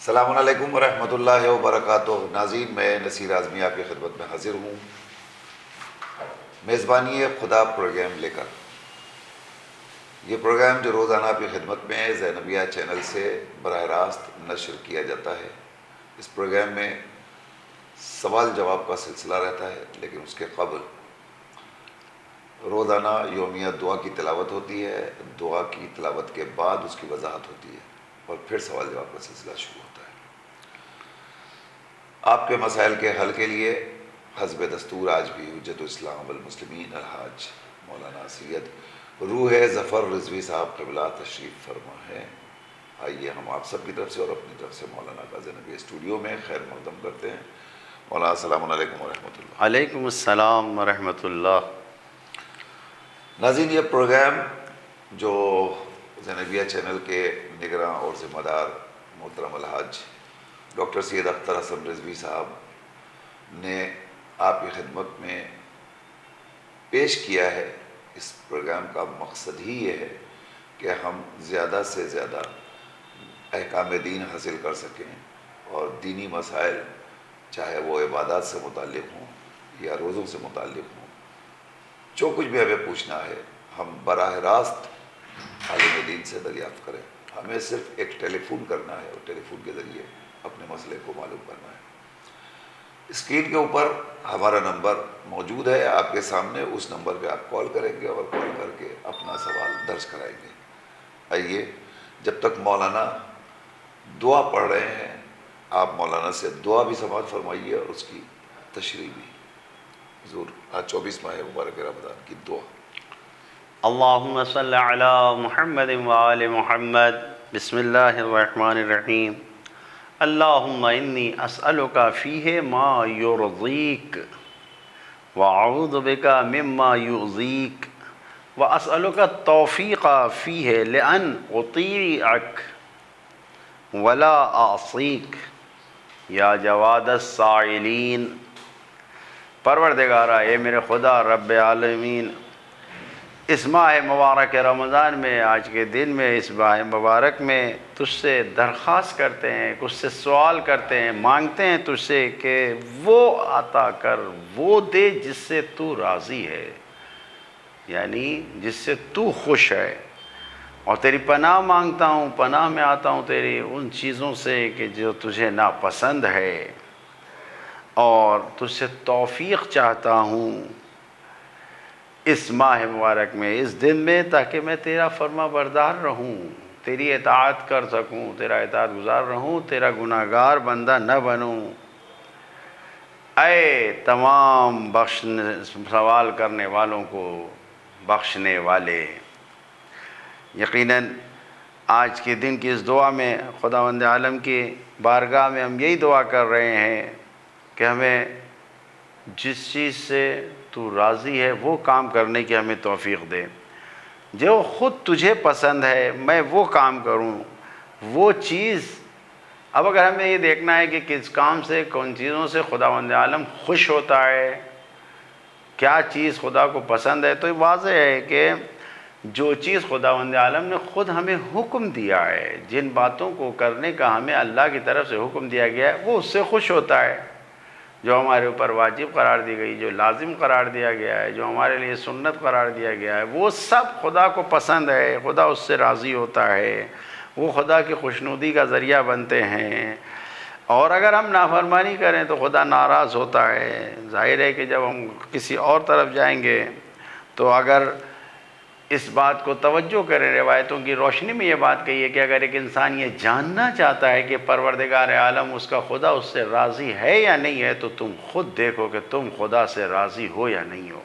السلام علیکم ورحمۃ اللہ وبرکاتہ۔ ناظرین، میں نصیر اعظمی آپ کی خدمت میں حاضر ہوں میزبانی خدا پروگرام لے کر۔ یہ پروگرام جو روزانہ آپ کی خدمت میں زینبیہ چینل سے براہ راست نشر کیا جاتا ہے، اس پروگرام میں سوال جواب کا سلسلہ رہتا ہے، لیکن اس کے قبل روزانہ یومیہ دعا کی تلاوت ہوتی ہے۔ دعا کی تلاوت کے بعد اس کی وضاحت ہوتی ہے اور پھر سوال جواب کا سلسلہ شروع ہوتا ہے۔ آپ کے مسائل کے حل کے لیے حسب دستور آج بھی حجت الاسلام والمسلمین الحاج مولانا سید روح ظفر رضوی صاحب قبلہ تشریف فرما ہے۔ آئیے ہم آپ سب کی طرف سے اور اپنی طرف سے مولانا کا زینبیہ اسٹوڈیو میں خیر مقدم کرتے ہیں۔ مولانا السلام علیکم ورحمۃ اللہ۔ علیکم السلام ورحمۃ اللہ۔ ناظرین، یہ پروگرام جو زینبیہ چینل کے نگراں اور ذمہ دار محترم الحاج ڈاکٹر سید اختر حسن رضوی صاحب نے آپ کی خدمت میں پیش کیا ہے، اس پروگرام کا مقصد ہی یہ ہے کہ ہم زیادہ سے زیادہ احکام دین حاصل کر سکیں اور دینی مسائل چاہے وہ عبادات سے متعلق ہوں یا روزوں سے متعلق ہوں، جو کچھ بھی ہمیں پوچھنا ہے ہم براہ راست عالم دین سے دریافت کریں۔ ہمیں صرف ایک ٹیلی فون کرنا ہے اور ٹیلی فون کے ذریعے اپنے مسئلے کو معلوم کرنا ہے۔ اسکرین کے اوپر ہمارا نمبر موجود ہے آپ کے سامنے، اس نمبر پہ آپ کال کریں گے اور کال کر کے اپنا سوال درج کرائیں گے۔ آئیے، جب تک مولانا دعا پڑھ رہے ہیں آپ مولانا سے دعا بھی سماعت فرمائیے اور اس کی تشریح بھی۔ حضور، آج 24 ماہ مبارک رمضان کی دعا۔ اللہم صلی علی محمد وآل محمد۔ بسم اللہ الرحمن الرحیم۔ اللہم انی اسألک فیہ ما یرضیک واعوذ بک مما یؤذیک واسألک التوفیق فیہ لأن اطیعک ولا اعصیک یا جواد السائلین۔ پروردگارا، اے میرے خدا رب عالمین، اس ماہ مبارک رمضان میں، آج کے دن میں، اس ماہ مبارک میں تجھ سے درخواست کرتے ہیں، کچھ سے سوال کرتے ہیں، مانگتے ہیں تجھ سے کہ وہ عطا کر، وہ دے جس سے تو راضی ہے، یعنی جس سے تو خوش ہے۔ اور تیری پناہ مانگتا ہوں، پناہ میں آتا ہوں تیری ان چیزوں سے کہ جو تجھے ناپسند ہے، اور تجھ سے توفیق چاہتا ہوں اس ماہ مبارک میں، اس دن میں، تاکہ میں تیرا فرما بردار رہوں، تیری اطاعت کر سکوں، تیرا اطاعت گزار رہوں، تیرا گناہ گار بندہ نہ بنوں۔ اے تمام سوال کرنے والوں کو بخشنے والے، یقیناً آج کے دن کی اس دعا میں خداوند عالم کی بارگاہ میں ہم یہی دعا کر رہے ہیں کہ ہمیں جس چیز سے تو راضی ہے وہ کام کرنے کی ہمیں توفیق دے، جو خود تجھے پسند ہے میں وہ کام کروں، وہ چیز۔ اب اگر ہمیں یہ دیکھنا ہے کہ کس کام سے، کون چیزوں سے خداوند عالم خوش ہوتا ہے، کیا چیز خدا کو پسند ہے، تو یہ واضح ہے کہ جو چیز خداوند عالم نے خود ہمیں حکم دیا ہے، جن باتوں کو کرنے کا ہمیں اللہ کی طرف سے حکم دیا گیا ہے، وہ اس سے خوش ہوتا ہے۔ جو ہمارے اوپر واجب قرار دی گئی، جو لازم قرار دیا گیا ہے، جو ہمارے لیے سنت قرار دیا گیا ہے، وہ سب خدا کو پسند ہے، خدا اس سے راضی ہوتا ہے، وہ خدا کی خوشنودی کا ذریعہ بنتے ہیں۔ اور اگر ہم نافرمانی کریں تو خدا ناراض ہوتا ہے۔ ظاہر ہے کہ جب ہم کسی اور طرف جائیں گے تو اگر اس بات کو توجہ کریں، روایتوں کی روشنی میں یہ بات کہی ہے کہ اگر ایک انسان یہ جاننا چاہتا ہے کہ پروردگار عالم، اس کا خدا اس سے راضی ہے یا نہیں ہے، تو تم خود دیکھو کہ تم خدا سے راضی ہو یا نہیں ہو۔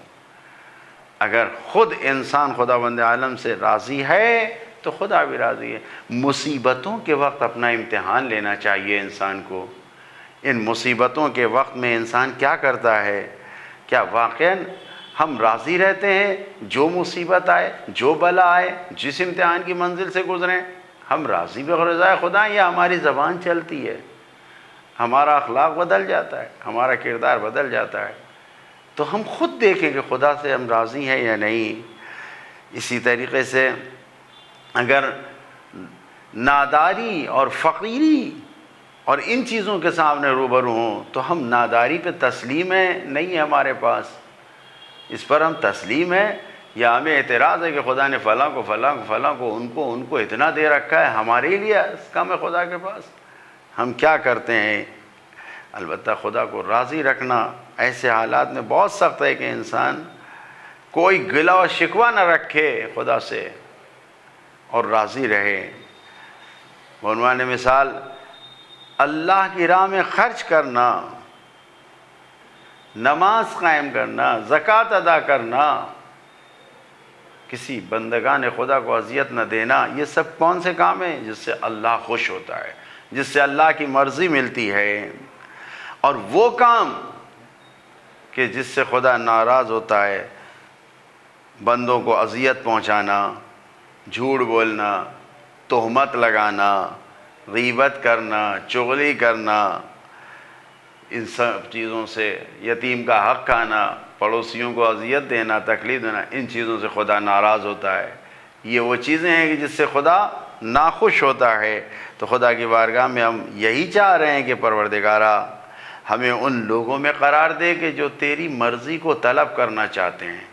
اگر خود انسان خداوند عالم سے راضی ہے تو خدا بھی راضی ہے۔ مصیبتوں کے وقت اپنا امتحان لینا چاہیے انسان کو۔ ان مصیبتوں کے وقت میں انسان کیا کرتا ہے؟ کیا واقعاً ہم راضی رہتے ہیں؟ جو مصیبت آئے، جو بلا آئے، جس امتحان کی منزل سے گزریں، ہم راضی برضائے خدا ہیں یا ہماری زبان چلتی ہے، ہمارا اخلاق بدل جاتا ہے، ہمارا کردار بدل جاتا ہے؟ تو ہم خود دیکھیں کہ خدا سے ہم راضی ہیں یا نہیں۔ اسی طریقے سے اگر ناداری اور فقیری اور ان چیزوں کے سامنے روبرو ہوں تو ہم ناداری پہ تسلیم ہیں، نہیں ہے ہمارے پاس، اس پر ہم تسلیم ہیں، یا ہمیں اعتراض ہے کہ خدا نے فلاں کو ان کو اتنا دے رکھا ہے، ہمارے لیے کم ہے خدا کے پاس؟ ہم کیا کرتے ہیں؟ البتہ خدا کو راضی رکھنا ایسے حالات میں بہت سخت ہے کہ انسان کوئی گلہ و شکوہ نہ رکھے خدا سے اور راضی رہے۔ بعنوان مثال اللہ کی راہ میں خرچ کرنا، نماز قائم کرنا، زکوٰۃ ادا کرنا، کسی بندگان خدا کو اذیت نہ دینا، یہ سب کون سے کام ہیں؟ جس سے اللہ خوش ہوتا ہے، جس سے اللہ کی مرضی ملتی ہے۔ اور وہ کام کہ جس سے خدا ناراض ہوتا ہے، بندوں کو اذیت پہنچانا، جھوٹ بولنا، تہمت لگانا، غیبت کرنا، چغلی کرنا، ان سب چیزوں سے یتیم کا حق کھانا، پڑوسیوں کو اذیت دینا، تکلیف دینا، ان چیزوں سے خدا ناراض ہوتا ہے۔ یہ وہ چیزیں ہیں کہ جس سے خدا ناخوش ہوتا ہے۔ تو خدا کی بارگاہ میں ہم یہی چاہ رہے ہیں کہ پروردگارا ہمیں ان لوگوں میں قرار دے کہ جو تیری مرضی کو طلب کرنا چاہتے ہیں،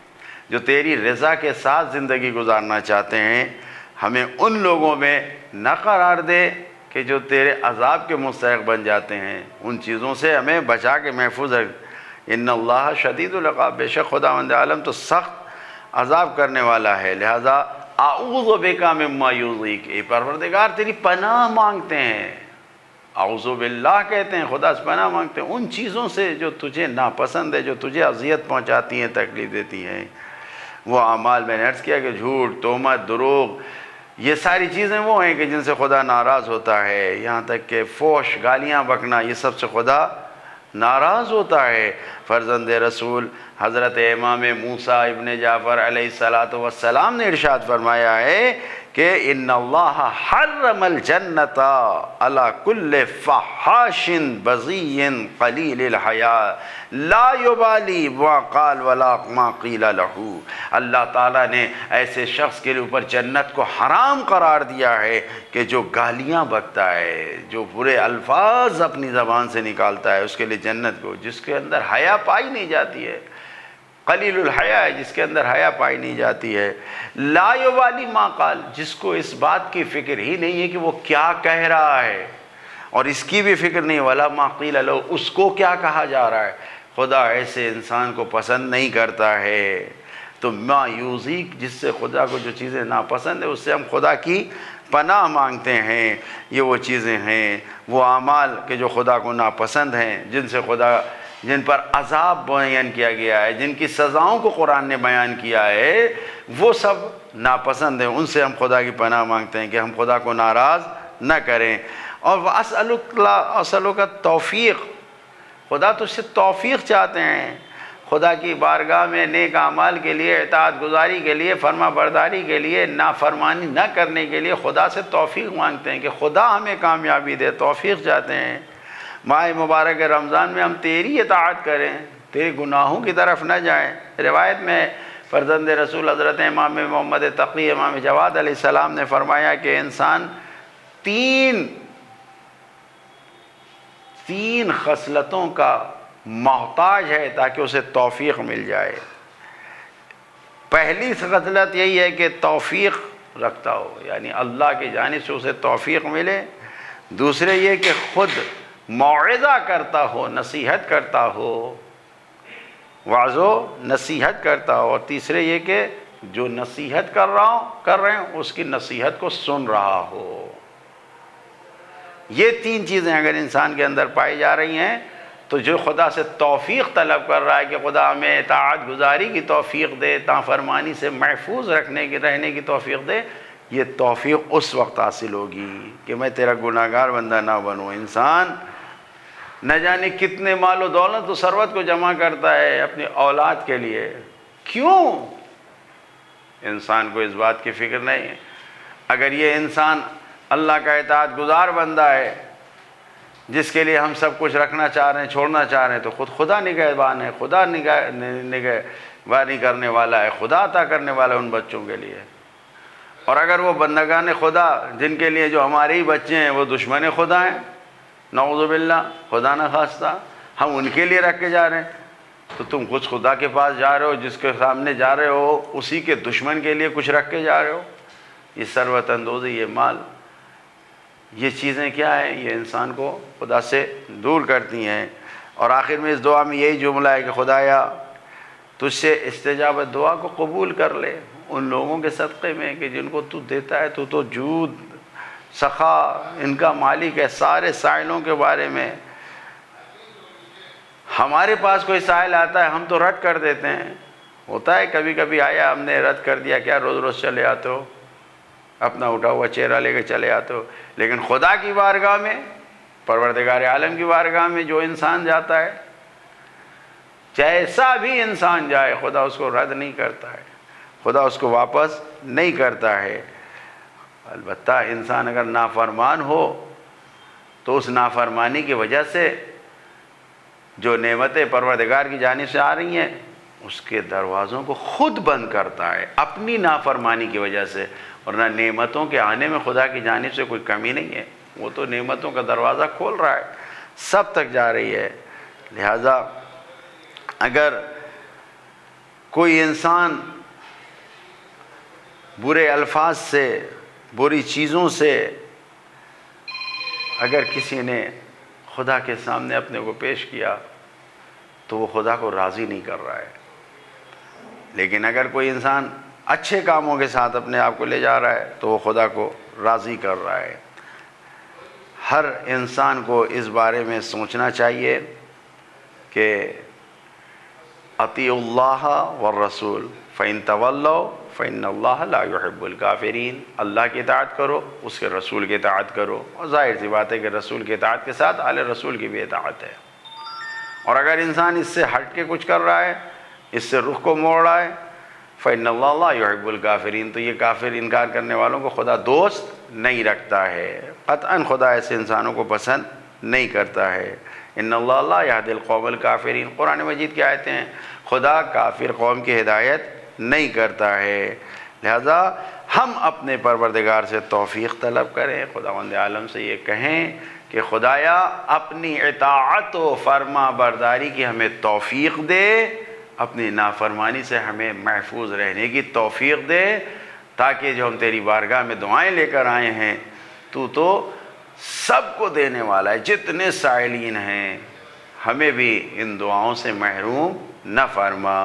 جو تیری رضا کے ساتھ زندگی گزارنا چاہتے ہیں۔ ہمیں ان لوگوں میں نہ قرار دے کہ جو تیرے عذاب کے مستحق بن جاتے ہیں۔ ان چیزوں سے ہمیں بچا کے محفوظ رکھ۔ ان اللہ شدید العقاب، بے شک خداوند عالم تو سخت عذاب کرنے والا ہے، لہذا اعوذ بک مما یؤذیک، اے پروردگار تیری پناہ مانگتے ہیں، اعوذ باللہ کہتے ہیں، خدا سے پناہ مانگتے ہیں ان چیزوں سے جو تجھے ناپسند ہے، جو تجھے اذیت پہنچاتی ہیں، تکلیف دیتی ہیں۔ وہ اعمال میں نے عرض کیا کہ جھوٹ، تہمت، دروغ، یہ ساری چیزیں وہ ہیں کہ جن سے خدا ناراض ہوتا ہے۔ یہاں تک کہ فحش، گالیاں بکنا، یہ سب سے خدا ناراض ہوتا ہے۔ فرزند رسول حضرت امام موسیٰ ابن جعفر علیہ السلام نے ارشاد فرمایا ہے کہ ان اللہ حرم الجنت علی کل فحاش بذی قلیل الحیاء لا یبالی ما قال ولا ما قیل لہ۔ اللہ تعالیٰ نے ایسے شخص کے اوپر جنت کو حرام قرار دیا ہے کہ جو گالیاں بکتا ہے، جو برے الفاظ اپنی زبان سے نکالتا ہے، اس کے لیے جنت کو، جس کے اندر حیا پائی نہیں جاتی ہے، قلیل الحیا ہے، جس کے اندر حیا پائی نہیں جاتی ہے، لا یبالی ما قال، جس کو اس بات کی فکر ہی نہیں ہے کہ وہ کیا کہہ رہا ہے، اور اس کی بھی فکر نہیں، ولا ما قیل لہ، اس کو کیا کہا جا رہا ہے۔ خدا ایسے انسان کو پسند نہیں کرتا ہے۔ تو ما یؤذیک، جس سے خدا کو جو چیزیں ناپسند ہیں اس سے ہم خدا کی پناہ مانگتے ہیں۔ یہ وہ چیزیں ہیں، وہ اعمال کہ جو خدا کو ناپسند ہیں، جن پر عذاب بیان کیا گیا ہے، جن کی سزاؤں کو قرآن نے بیان کیا ہے، وہ سب ناپسند ہیں، ان سے ہم خدا کی پناہ مانگتے ہیں کہ ہم خدا کو ناراض نہ کریں۔ اور اسألک توفیق، خدا تجھ سے توفیق چاہتے ہیں، خدا کی بارگاہ میں نیک اعمال کے لیے، اطاعت گزاری کے لیے، فرما برداری کے لیے، نافرمانی نہ کرنے کے لیے خدا سے توفیق مانگتے ہیں کہ خدا ہمیں کامیابی دے، توفیق چاہتے ہیں۔ ماہ مبارک رمضان میں ہم تیری اطاعت کریں، تیرے گناہوں کی طرف نہ جائیں۔ روایت میں فرزند رسول حضرت امام محمد تقی امام جواد علیہ السلام نے فرمایا کہ انسان تین خصلتوں کا محتاج ہے تاکہ اسے توفیق مل جائے۔ پہلی خصلت یہی ہے کہ توفیق رکھتا ہو، یعنی اللہ کی جانب سے اسے توفیق ملے۔ دوسرے یہ کہ خود موعظہ کرتا ہو، نصیحت کرتا ہو، وعظ و نصیحت کرتا ہو۔ اور تیسرے یہ کہ جو نصیحت کر رہے ہیں اس کی نصیحت کو سن رہا ہو۔ یہ تین چیزیں اگر انسان کے اندر پائی جا رہی ہیں تو جو خدا سے توفیق طلب کر رہا ہے کہ خدا ہمیں اطاعت گزاری کی توفیق دے، نافرمانی سے محفوظ رہنے کی توفیق دے، یہ توفیق اس وقت حاصل ہوگی کہ میں تیرا گناہگار بندہ نہ بنوں۔ انسان نہ جانے کتنے مال و دولت و ثروت کو جمع کرتا ہے اپنی اولاد کے لیے، کیوں؟ انسان کو اس بات کی فکر نہیں ہے۔ اگر یہ انسان اللہ کا اطاعت گزار بندہ ہے جس کے لیے ہم سب کچھ رکھنا چاہ رہے ہیں، چھوڑنا چاہ رہے ہیں، تو خدا نگہبان ہے، خدا نگہبانی کرنے والا ہے، خدا عطا کرنے والا ہے ان بچوں کے لیے۔ اور اگر وہ بندگان خدا جن کے لیے جو ہمارے ہی بچے ہیں وہ دشمن خدا ہیں، نعوذ باللہ، خدا نہ خواستہ ہم ان کے لیے رکھ کے جا رہے ہیں، تو تم خود خدا کے پاس جا رہے ہو، جس کے سامنے جا رہے ہو اسی کے دشمن کے لیے کچھ رکھ کے جا رہے ہو۔ یہ ثروت اندوزی، یہ مال، یہ چیزیں کیا ہیں؟ یہ انسان کو خدا سے دور کرتی ہیں۔ اور آخر میں اس دعا میں یہی جملہ ہے کہ خدایا تجھ سے استجابت دعا کو قبول کر لے ان لوگوں کے صدقے میں کہ جن کو تو دیتا ہے، تو جود، سخا، ان کا مالک ہے سارے سائلوں کے بارے میں۔ ہمارے پاس کوئی سائل آتا ہے ہم تو رد کر دیتے ہیں، ہوتا ہے کبھی کبھی آیا ہم نے رد کر دیا، کیا روز روز چلے آتے ہو، اپنا اٹھا ہوا چہرہ لے کے چلے آتے ہو۔ لیکن خدا کی بارگاہ میں، پروردگار عالم کی بارگاہ میں جو انسان جاتا ہے، جیسا بھی انسان جائے، خدا اس کو رد نہیں کرتا ہے، خدا اس کو واپس نہیں کرتا ہے۔ البتہ انسان اگر نافرمان ہو تو اس نافرمانی کی وجہ سے جو نعمتیں پروردگار کی جانب سے آ رہی ہیں اس کے دروازوں کو خود بند کرتا ہے اپنی نافرمانی کی وجہ سے، ورنہ نعمتوں کے آنے میں خدا کی جانب سے کوئی کمی نہیں ہے، وہ تو نعمتوں کا دروازہ کھول رہا ہے، سب تک جا رہی ہے۔ لہذا اگر کوئی انسان برے الفاظ سے، بری چیزوں سے اگر کسی نے خدا کے سامنے اپنے کو پیش کیا تو وہ خدا کو راضی نہیں کر رہا ہے، لیکن اگر کوئی انسان اچھے کاموں کے ساتھ اپنے آپ کو لے جا رہا ہے تو وہ خدا کو راضی کر رہا ہے۔ ہر انسان کو اس بارے میں سوچنا چاہیے کہ اطیعوا اللہ والرسول فإن تولوا فإن اللہ لا يحب الکافرین، اللہ کی اطاعت کرو، اس کے رسول کی اطاعت کرو، اور ظاہر سی بات ہے کہ رسول کی اطاعت کے ساتھ آل رسول کی بھی اطاعت ہے۔ اور اگر انسان اس سے ہٹ کے کچھ کر رہا ہے، اس سے رخ کو موڑ رہا ہے، فإن اللہ لا يحب الکافرین، تو یہ کافر انکار کرنے والوں کو خدا دوست نہیں رکھتا ہے، قطعاً خدا ایسے انسانوں کو پسند نہیں کرتا ہے۔ ان اللہ لا یہدی القوم الکافرین، قرآن مجید کی آیتیں ہیں، خدا کافر قوم کی ہدایت نہیں کرتا ہے۔ لہذا ہم اپنے پروردگار سے توفیق طلب کریں، خداوند عالم سے یہ کہیں کہ خدایا اپنی اطاعت و فرما برداری کی ہمیں توفیق دے، اپنی نافرمانی سے ہمیں محفوظ رہنے کی توفیق دے، تاکہ جو ہم تیری بارگاہ میں دعائیں لے کر آئے ہیں تو سب کو دینے والا ہے، جتنے سائلین ہیں ہمیں بھی ان دعاؤں سے محروم نہ فرما۔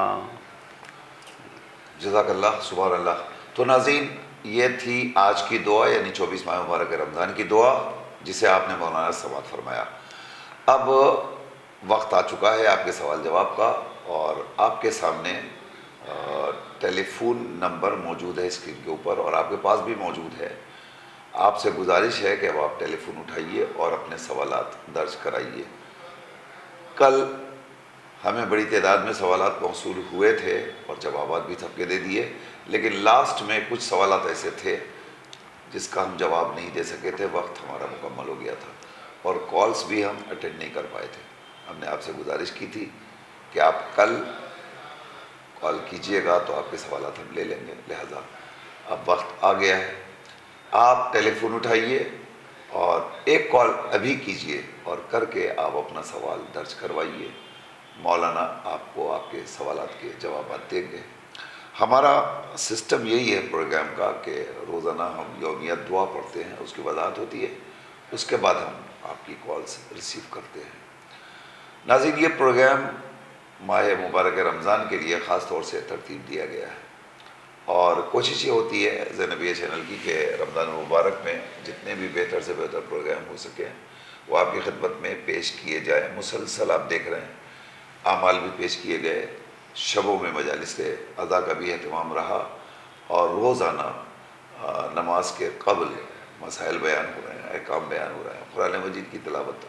جزاک اللہ، سبحان اللہ۔ تو ناظرین، یہ تھی آج کی دعا، یعنی 24 ماہ مبارک رمضان کی دعا، جسے آپ نے مولانا سماعت فرمایا۔ اب وقت آ چکا ہے آپ کے سوال جواب کا، اور آپ کے سامنے ٹیلی فون نمبر موجود ہے اسکرین کے اوپر، اور آپ کے پاس بھی موجود ہے۔ آپ سے گزارش ہے کہ اب آپ ٹیلی فون اٹھائیے اور اپنے سوالات درج کرائیے۔ کل ہمیں بڑی تعداد میں سوالات موصول ہوئے تھے اور جوابات بھی سب کے دے دیے، لیکن لاسٹ میں کچھ سوالات ایسے تھے جس کا ہم جواب نہیں دے سکے تھے، وقت ہمارا مکمل ہو گیا تھا، اور کالز بھی ہم اٹینڈ نہیں کر پائے تھے۔ ہم نے آپ سے گزارش کی تھی کہ آپ کل کال کیجئے گا تو آپ کے سوالات ہم لے لیں گے، لہذا اب وقت آ گیا ہے۔ آپ ٹیلی فون اٹھائیے اور ایک کال ابھی کیجئے، اور کر کے آپ اپنا سوال درج کروائیے، مولانا آپ کو آپ کے سوالات کے جوابات دیں گے۔ ہمارا سسٹم یہی ہے پروگرام کا کہ روزانہ ہم یومیت دعا پڑھتے ہیں، اس کی وضاحت ہوتی ہے، اس کے بعد ہم آپ کی کالز ریسیو کرتے ہیں۔ ناظرین، یہ پروگرام ماہ مبارک رمضان کے لیے خاص طور سے ترتیب دیا گیا ہے، اور کوشش یہ ہوتی ہے زینبیہ چینل کی کہ رمضان مبارک میں جتنے بھی بہتر سے بہتر پروگرام ہو سکیں وہ آپ کی خدمت میں پیش کیے جائیں۔ مسلسل آپ دیکھ رہے ہیں اعمال بھی پیش کیے گئے، شبوں میں مجالس ادا کا بھی اہتمام رہا، اور روزانہ نماز کے قبل مسائل بیان ہو رہے ہیں، احکام بیان ہو رہے ہیں، قرآن مجید کی تلاوت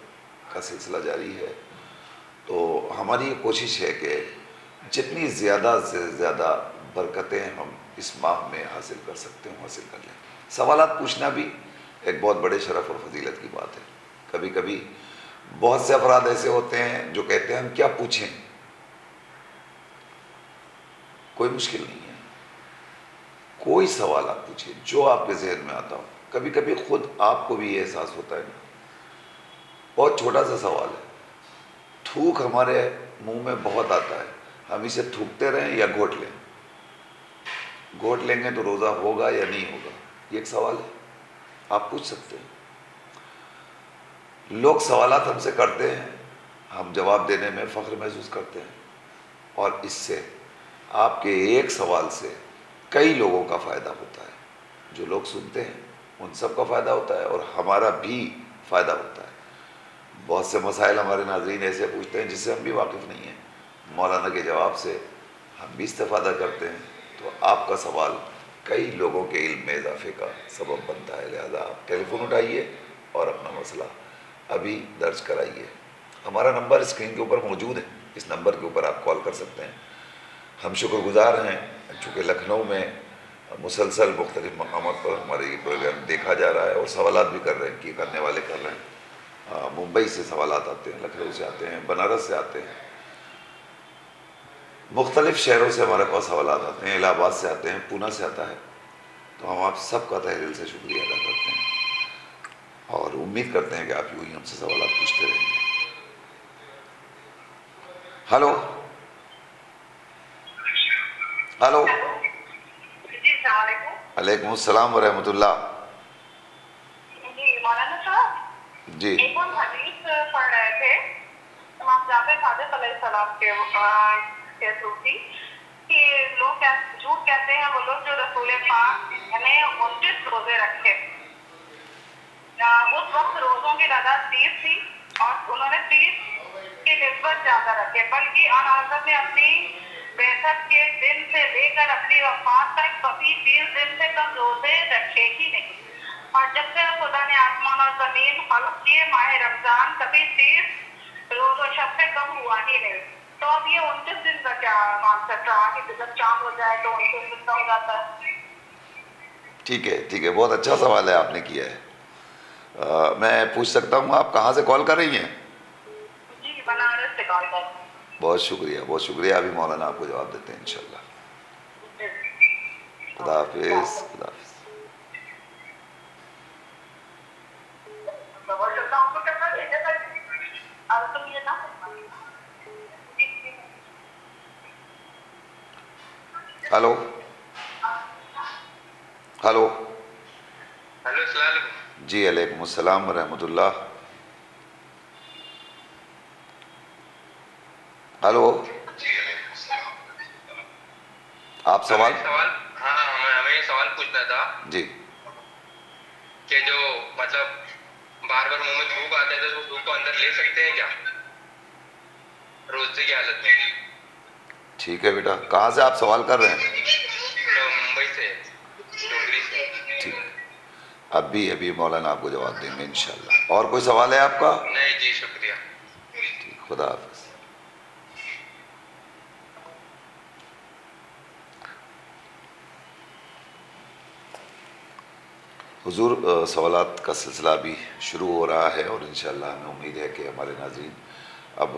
کا سلسلہ جاری ہے۔ تو ہماری یہ کوشش ہے کہ جتنی زیادہ سے زیادہ برکتیں ہم اس ماہ میں حاصل کر سکتے ہیں حاصل کر لیں۔ سوالات پوچھنا بھی ایک بہت بڑے شرف اور فضیلت کی بات ہے۔ کبھی کبھی بہت سے افراد ایسے ہوتے ہیں جو کہتے ہیں ہم کیا پوچھیں، کوئی مشکل نہیں ہے، کوئی سوال آپ پوچھیں جو آپ کے ذہن میں آتا ہو۔ کبھی کبھی خود آپ کو بھی یہ احساس ہوتا ہے نا بہت چھوٹا سا سوال ہے. تھوک ہمارے منہ میں بہت آتا ہے, ہم اسے تھوکتے رہیں یا گھونٹ لیں؟ گھونٹ لیں گے تو روزہ ہوگا یا نہیں ہوگا؟ یہ ایک سوال ہے, آپ پوچھ سکتے ہیں. لوگ سوالات ہم سے کرتے ہیں, ہم جواب دینے میں فخر محسوس کرتے ہیں, اور اس سے آپ کے ایک سوال سے کئی لوگوں کا فائدہ ہوتا ہے. جو لوگ سنتے ہیں ان سب کا فائدہ ہوتا ہے, اور ہمارا بھی فائدہ ہوتا ہے. بہت سے مسائل ہمارے ناظرین ایسے پوچھتے ہیں جس سے ہم بھی واقف نہیں ہیں, مولانا کے جواب سے ہم بھی استفادہ کرتے ہیں. تو آپ کا سوال کئی لوگوں کے علم میں اضافے کا سبب بنتا ہے. لہذا آپ ٹیلی فون اٹھائیے اور اپنا مسئلہ ابھی درج کرائیے. ہمارا نمبر اسکرین کے اوپر موجود ہے, اس نمبر کے اوپر آپ کال کر سکتے ہیں. ہم شکر گزار ہیں چونکہ لکھنؤ میں مسلسل مختلف مقامات پر ہمارے یہ پروگرام دیکھا جا رہا ہے, اور سوالات بھی کر رہے ہیں, کہ کرنے والے کر رہے ہیں. ممبئی سے سوالات آتے ہیں, لکھنؤ سے آتے ہیں, بنارس سے آتے ہیں, مختلف شہروں سے ہمارے پاس سوالات آتے ہیں, الہ آباد سے آتے ہیں, پونا سے آتا ہے. تو ہم آپ سب کا تہ دل سے شکریہ ادا کرتے ہیں, اور امید کرتے ہیں کہ آپ یوں ہی ہم سے سوالات پوچھتے رہیں گے. Hello hello. جی السلام علیکم. وعلیکم السلام ورحمۃ اللہ. جی مولانا صاحب, جی ایک ہم حدیث پڑھ رہے تھے, امام جعفر صادق علیہ السلام کے تھرو تھی, کہ لوگ جھوٹ کہتے ہیں وہ لوگ جو رسول پاک نے 29 روزے رکھے. اس وقت روزوں کی تعداد 30 تھی, اور انہوں نے 30 کی نسبت زیادہ رکھے, بلکہ آن حضرت نے اپنی بعثت کے دن سے لے کر اپنی وفات تک کبھی 30 دن سے کم روزے رکھے ہی نہیں. اور جب سے خدا نے آسمان اور زمین خلق کیے, ماہ رمضان کبھی 30 روز و شب سے کم ہوا ہی نہیں. تو اب یہ 29 دن کا کیا کانسیپٹ رہا کہ جب چاند ہو جائے تو 29 دن کا ہو جاتا ہے؟ ٹھیک ہے, ٹھیک ہے, بہت اچھا سوال ہے آپ نے کیا ہے. میں پوچھ سکتا ہوں آپ کہاں سے کال کر رہی ہیں؟ جی بنارس سے کال کر. بہت شکریہ, بہت شکریہ. ابھی مولانا آپ کو جواب دیتے ہیں انشاءاللہ. خدا حافظ. خدا حافظ. Hello hello. ہلو السلام علیکم. جی علیکم السلام ورحمۃ اللہ. ہلو. آپ سوال. ہاں ہمیں یہ سوال پوچھنا تھا جی. کہ جو مطلب بار بار منہ میں تھوک آتے ہیں تو وہ تھوک کو اندر لے سکتے ہیں کیا روزے کی حالت میں؟ ٹھیک ہے بیٹا, کہاں سے آپ سوال کر رہے ہیں؟ ممبئی سے, ڈوگری سے. ٹھیک, ابھی مولانا آپ کو جواب دیں گے انشاءاللہ. اور کوئی سوال ہے آپ کا؟ نہیں جی شکریہ. ٹھیک, خدا حافظ. حضور, سوالات کا سلسلہ بھی شروع ہو رہا ہے, اور انشاءاللہ ہمیں امید ہے کہ ہمارے ناظرین اب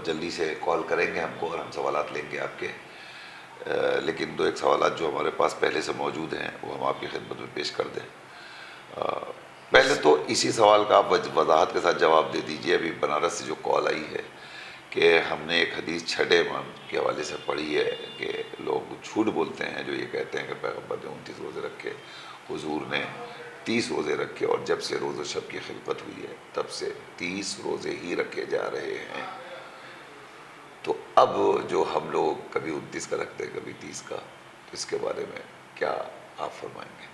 جلدی سے کال کریں گے ہم کو, اور ہم سوالات لیں گے آپ کے. لیکن دو ایک سوالات جو ہمارے پاس پہلے سے موجود ہیں وہ ہم آپ کی خدمت میں پیش کر دیں. پہلے تو اسی سوال کا آپ وضاحت کے ساتھ جواب دے دیجئے. ابھی بنارس سے جو کال آئی ہے کہ ہم نے ایک حدیث چھٹے امام کے حوالے سے پڑھی ہے کہ لوگ جھوٹ بولتے ہیں جو یہ کہتے ہیں کہ پیغمبر نے 29 روزے رکھے, حضور نے 30 روزے رکھے, اور جب سے روز و شب کی خلقت ہوئی ہے تب سے 30 روزے ہی رکھے جا رہے ہیں. تو اب جو ہم لوگ کبھی 29 کا رکھتے ہیں کبھی 30 کا, تو اس کے بارے میں کیا آپ فرمائیں گے؟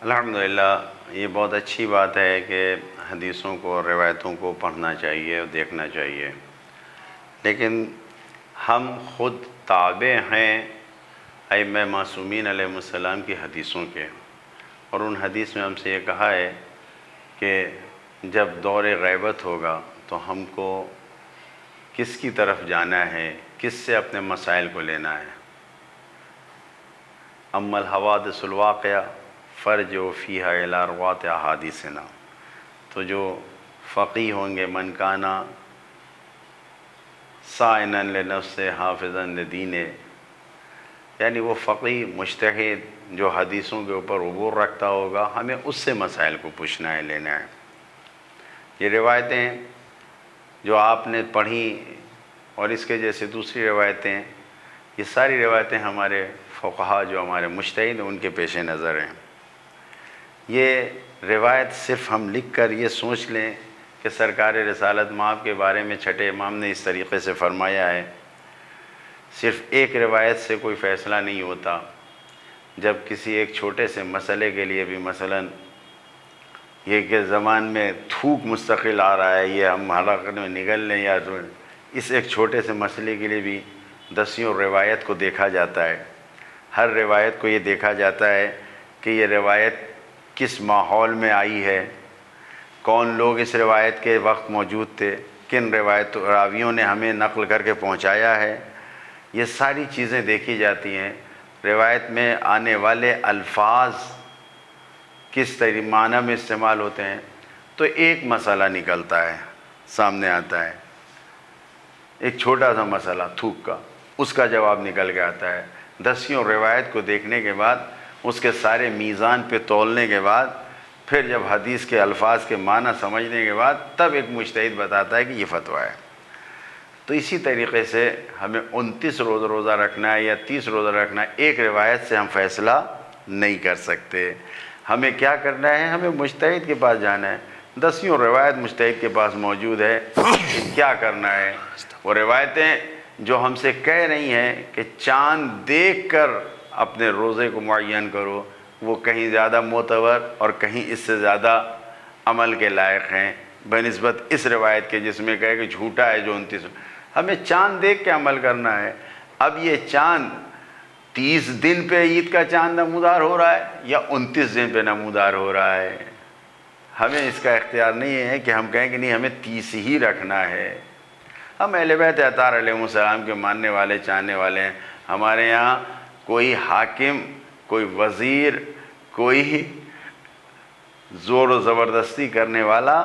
الحمدللہ, یہ بہت اچھی بات ہے کہ حدیثوں کو اور روایتوں کو پڑھنا چاہیے اور دیکھنا چاہیے, لیکن ہم خود تابع ہیں ائمہ معصومین علیہ السلام کی حدیثوں کے, اور ان حدیث میں ہم سے یہ کہا ہے کہ جب دور غیبت ہوگا تو ہم کو کس کی طرف جانا ہے, کس سے اپنے مسائل کو لینا ہے. اما الحوادث الواقعہ فرجعوا فیہا الی رواۃ احادیثنا. تو جو فقیہ ہوں گے, من کانا صائنا لنفسہ حافظا لدینہ, یعنی وہ فقیہ مجتہد جو حدیثوں کے اوپر عبور رکھتا ہوگا, ہمیں اس سے مسائل کو پوچھنا ہے, لینا ہے. یہ روایتیں جو آپ نے پڑھی اور اس کے جیسے دوسری روایتیں، یہ ساری روایتیں ہمارے فقہا جو ہمارے مجتہد ہیں ان کے پیش نظر ہیں۔ یہ روایت صرف ہم لکھ کر یہ سوچ لیں کہ سرکار رسالت مآب کے بارے میں چھٹے امام نے اس طریقے سے فرمایا ہے، صرف ایک روایت سے کوئی فیصلہ نہیں ہوتا۔ جب کسی ایک چھوٹے سے مسئلے کے لیے بھی، مثلا یہ کہ زمان میں تھوک مستقل آ رہا ہے، یہ ہم حلقے میں نگل لیں، یا اس ایک چھوٹے سے مسئلے کے لیے بھی دسیوں روایت کو دیکھا جاتا ہے۔ ہر روایت کو یہ دیکھا جاتا ہے کہ یہ روایت کس ماحول میں آئی ہے، کون لوگ اس روایت کے وقت موجود تھے، کن روایت راویوں نے ہمیں نقل کر کے پہنچایا ہے، یہ ساری چیزیں دیکھی جاتی ہیں۔ روایت میں آنے والے الفاظ کس طرح معنی میں استعمال ہوتے ہیں، تو ایک مسئلہ نکلتا ہے، سامنے آتا ہے، ایک چھوٹا سا مسئلہ تھوک کا، اس کا جواب نکل کے آتا ہے۔ دسیوں روایت کو دیکھنے کے بعد، اس کے سارے میزان پہ تولنے کے بعد، پھر جب حدیث کے الفاظ کے معنی سمجھنے کے بعد، تب ایک مجتہد بتاتا ہے کہ یہ فتویٰ ہے۔ تو اسی طریقے سے ہمیں 29 روزہ رکھنا ہے یا 30 روزہ رکھنا ہے، ایک روایت سے ہم فیصلہ نہیں کر سکتے۔ ہمیں کیا کرنا ہے؟ ہمیں مجتہد کے پاس جانا ہے۔ دسیوں روایت مجتہد کے پاس موجود ہے کہ کیا کرنا ہے۔ وہ روایتیں جو ہم سے کہہ رہی ہیں کہ چاند دیکھ کر اپنے روزے کو معین کرو، وہ کہیں زیادہ معتبر اور کہیں اس سے زیادہ عمل کے لائق ہیں بنسبت اس روایت کے جس میں کہے کہ جھوٹا ہے جو 29۔ ہمیں چاند دیکھ کے عمل کرنا ہے۔ اب یہ چاند 30 دن پہ عید کا چاند نمودار ہو رہا ہے یا 29 دن پہ نمودار ہو رہا ہے، ہمیں اس کا اختیار نہیں ہے کہ ہم کہیں کہ نہیں ہمیں 30 ہی رکھنا ہے۔ ہم اہل بیت اطہار علیہ السلام کے ماننے والے، چاہنے والے ہیں۔ ہمارے یہاں کوئی حاکم، کوئی وزیر، کوئی زور و زبردستی کرنے والا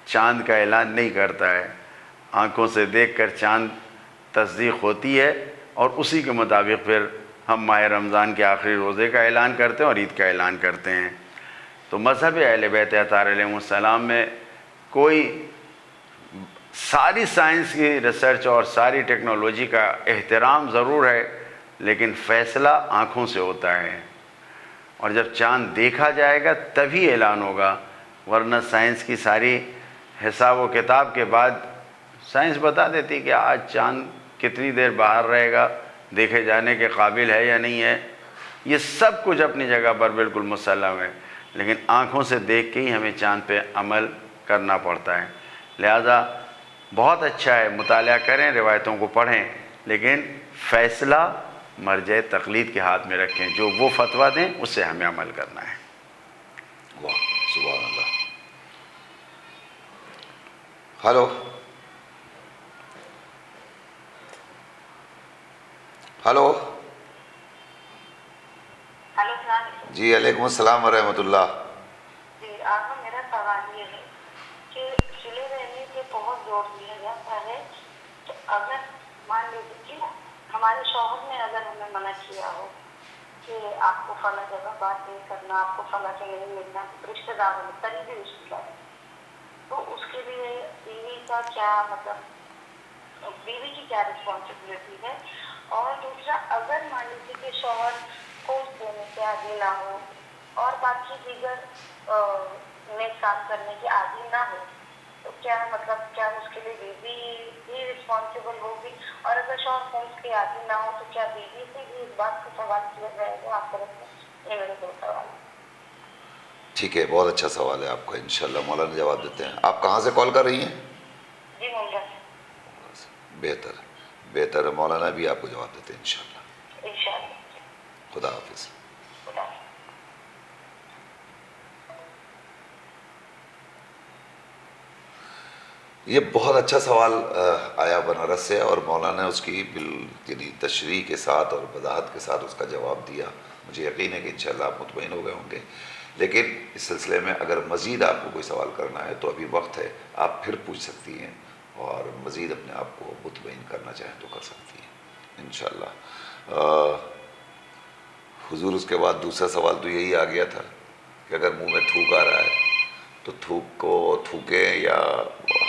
چاند کا اعلان نہیں کرتا ہے۔ آنکھوں سے دیکھ کر چاند تصدیق ہوتی ہے اور اسی کے مطابق پھر ہم ماہ رمضان کے آخری روزے کا اعلان کرتے ہیں اور عید کا اعلان کرتے ہیں۔ تو مذہب اہل بیت اطہار علیہ السلام میں کوئی ساری سائنس کی ریسرچ اور ساری ٹیکنالوجی کا احترام ضرور ہے، لیکن فیصلہ آنکھوں سے ہوتا ہے، اور جب چاند دیکھا جائے گا تبھی اعلان ہوگا، ورنہ سائنس کی ساری حساب و کتاب کے بعد سائنس بتا دیتی کہ آج چاند کتنی دیر باہر رہے گا، دیکھے جانے کے قابل ہے یا نہیں ہے۔ یہ سب کچھ اپنی جگہ پر بالکل مسلم ہے، لیکن آنکھوں سے دیکھ کے ہی ہمیں چاند پہ عمل کرنا پڑتا ہے۔ لہذا بہت اچھا ہے، مطالعہ کریں، روایتوں کو پڑھیں، لیکن فیصلہ مرجع تقلید کے ہاتھ میں رکھیں، جو وہ فتویٰ دیں اس سے ہمیں عمل کرنا ہے۔ واہ، سبحان اللہ۔ ہلو ہلو ہلو، السلام علیکم۔ جی علیکم السلام ورحمۃ اللہ۔ جی، آپ کو میرا سوال یہ ہے کہ سلے رہنے پہ بہت زور دیا جاتا ہے، تو اگر مان لیجیے کہ ہمارے شوہر نے اگر ہمیں منع کیا ہو کہ آپ کو فلاں جگہ بات نہیں کرنا، آپ کو فلاں جگہ نہیں ملنا، رشتے داروں میں قریبی رشتے دار، تو اس کے لیے بیوی کا کیا مطلب، بیوی کی کیا رسپانسبلٹی ہے؟ اور دوسرا، اگر مان لیجیے کہ شوہر کوس دینے کے عادی نہ ہو اور باقی دیگر نیک کام کرنے کے عادی نہ ہو، تو کیا مطلب کیا اس کے لیے بیوی بھی رسپانسبل ہوگی؟ اور اگر شوہر کوس کے عادی نہ ہو تو کیا بیوی سے بھی اس بات کا سوال کیا جائے گا آپ طرف سے؟ یہ میرے دو سوال ہیں۔ ٹھیک ہے، بہت اچھا سوال ہے آپ کا، انشاءاللہ مولانا جواب دیتے ہیں۔ آپ کہاں سے کال کر رہی ہیں؟ جی ممکن بہتر بہتر ہے، مولانا بھی آپ کو جواب دیتے ہیں انشاءاللہ۔ انشاءاللہ۔ خدا حافظ۔ خدا حافظ۔ یہ بہت اچھا سوال آیا بنارس سے، اور مولانا نے اس کی یعنی تشریح کے ساتھ اور وضاحت کے ساتھ اس کا جواب دیا۔ مجھے یقین ہے کہ انشاءاللہ آپ مطمئن ہو گئے ہوں گے، لیکن اس سلسلے میں اگر مزید آپ کو کوئی سوال کرنا ہے تو ابھی وقت ہے، آپ پھر پوچھ سکتی ہیں، اور مزید اپنے آپ کو مطمئن کرنا چاہیں تو کر سکتی ہیں انشاءاللہ۔ حضور اس کے بعد دوسرا سوال تو یہی آ گیا تھا کہ اگر منہ میں تھوک آ رہا ہے تو تھوک کو تھوکیں یا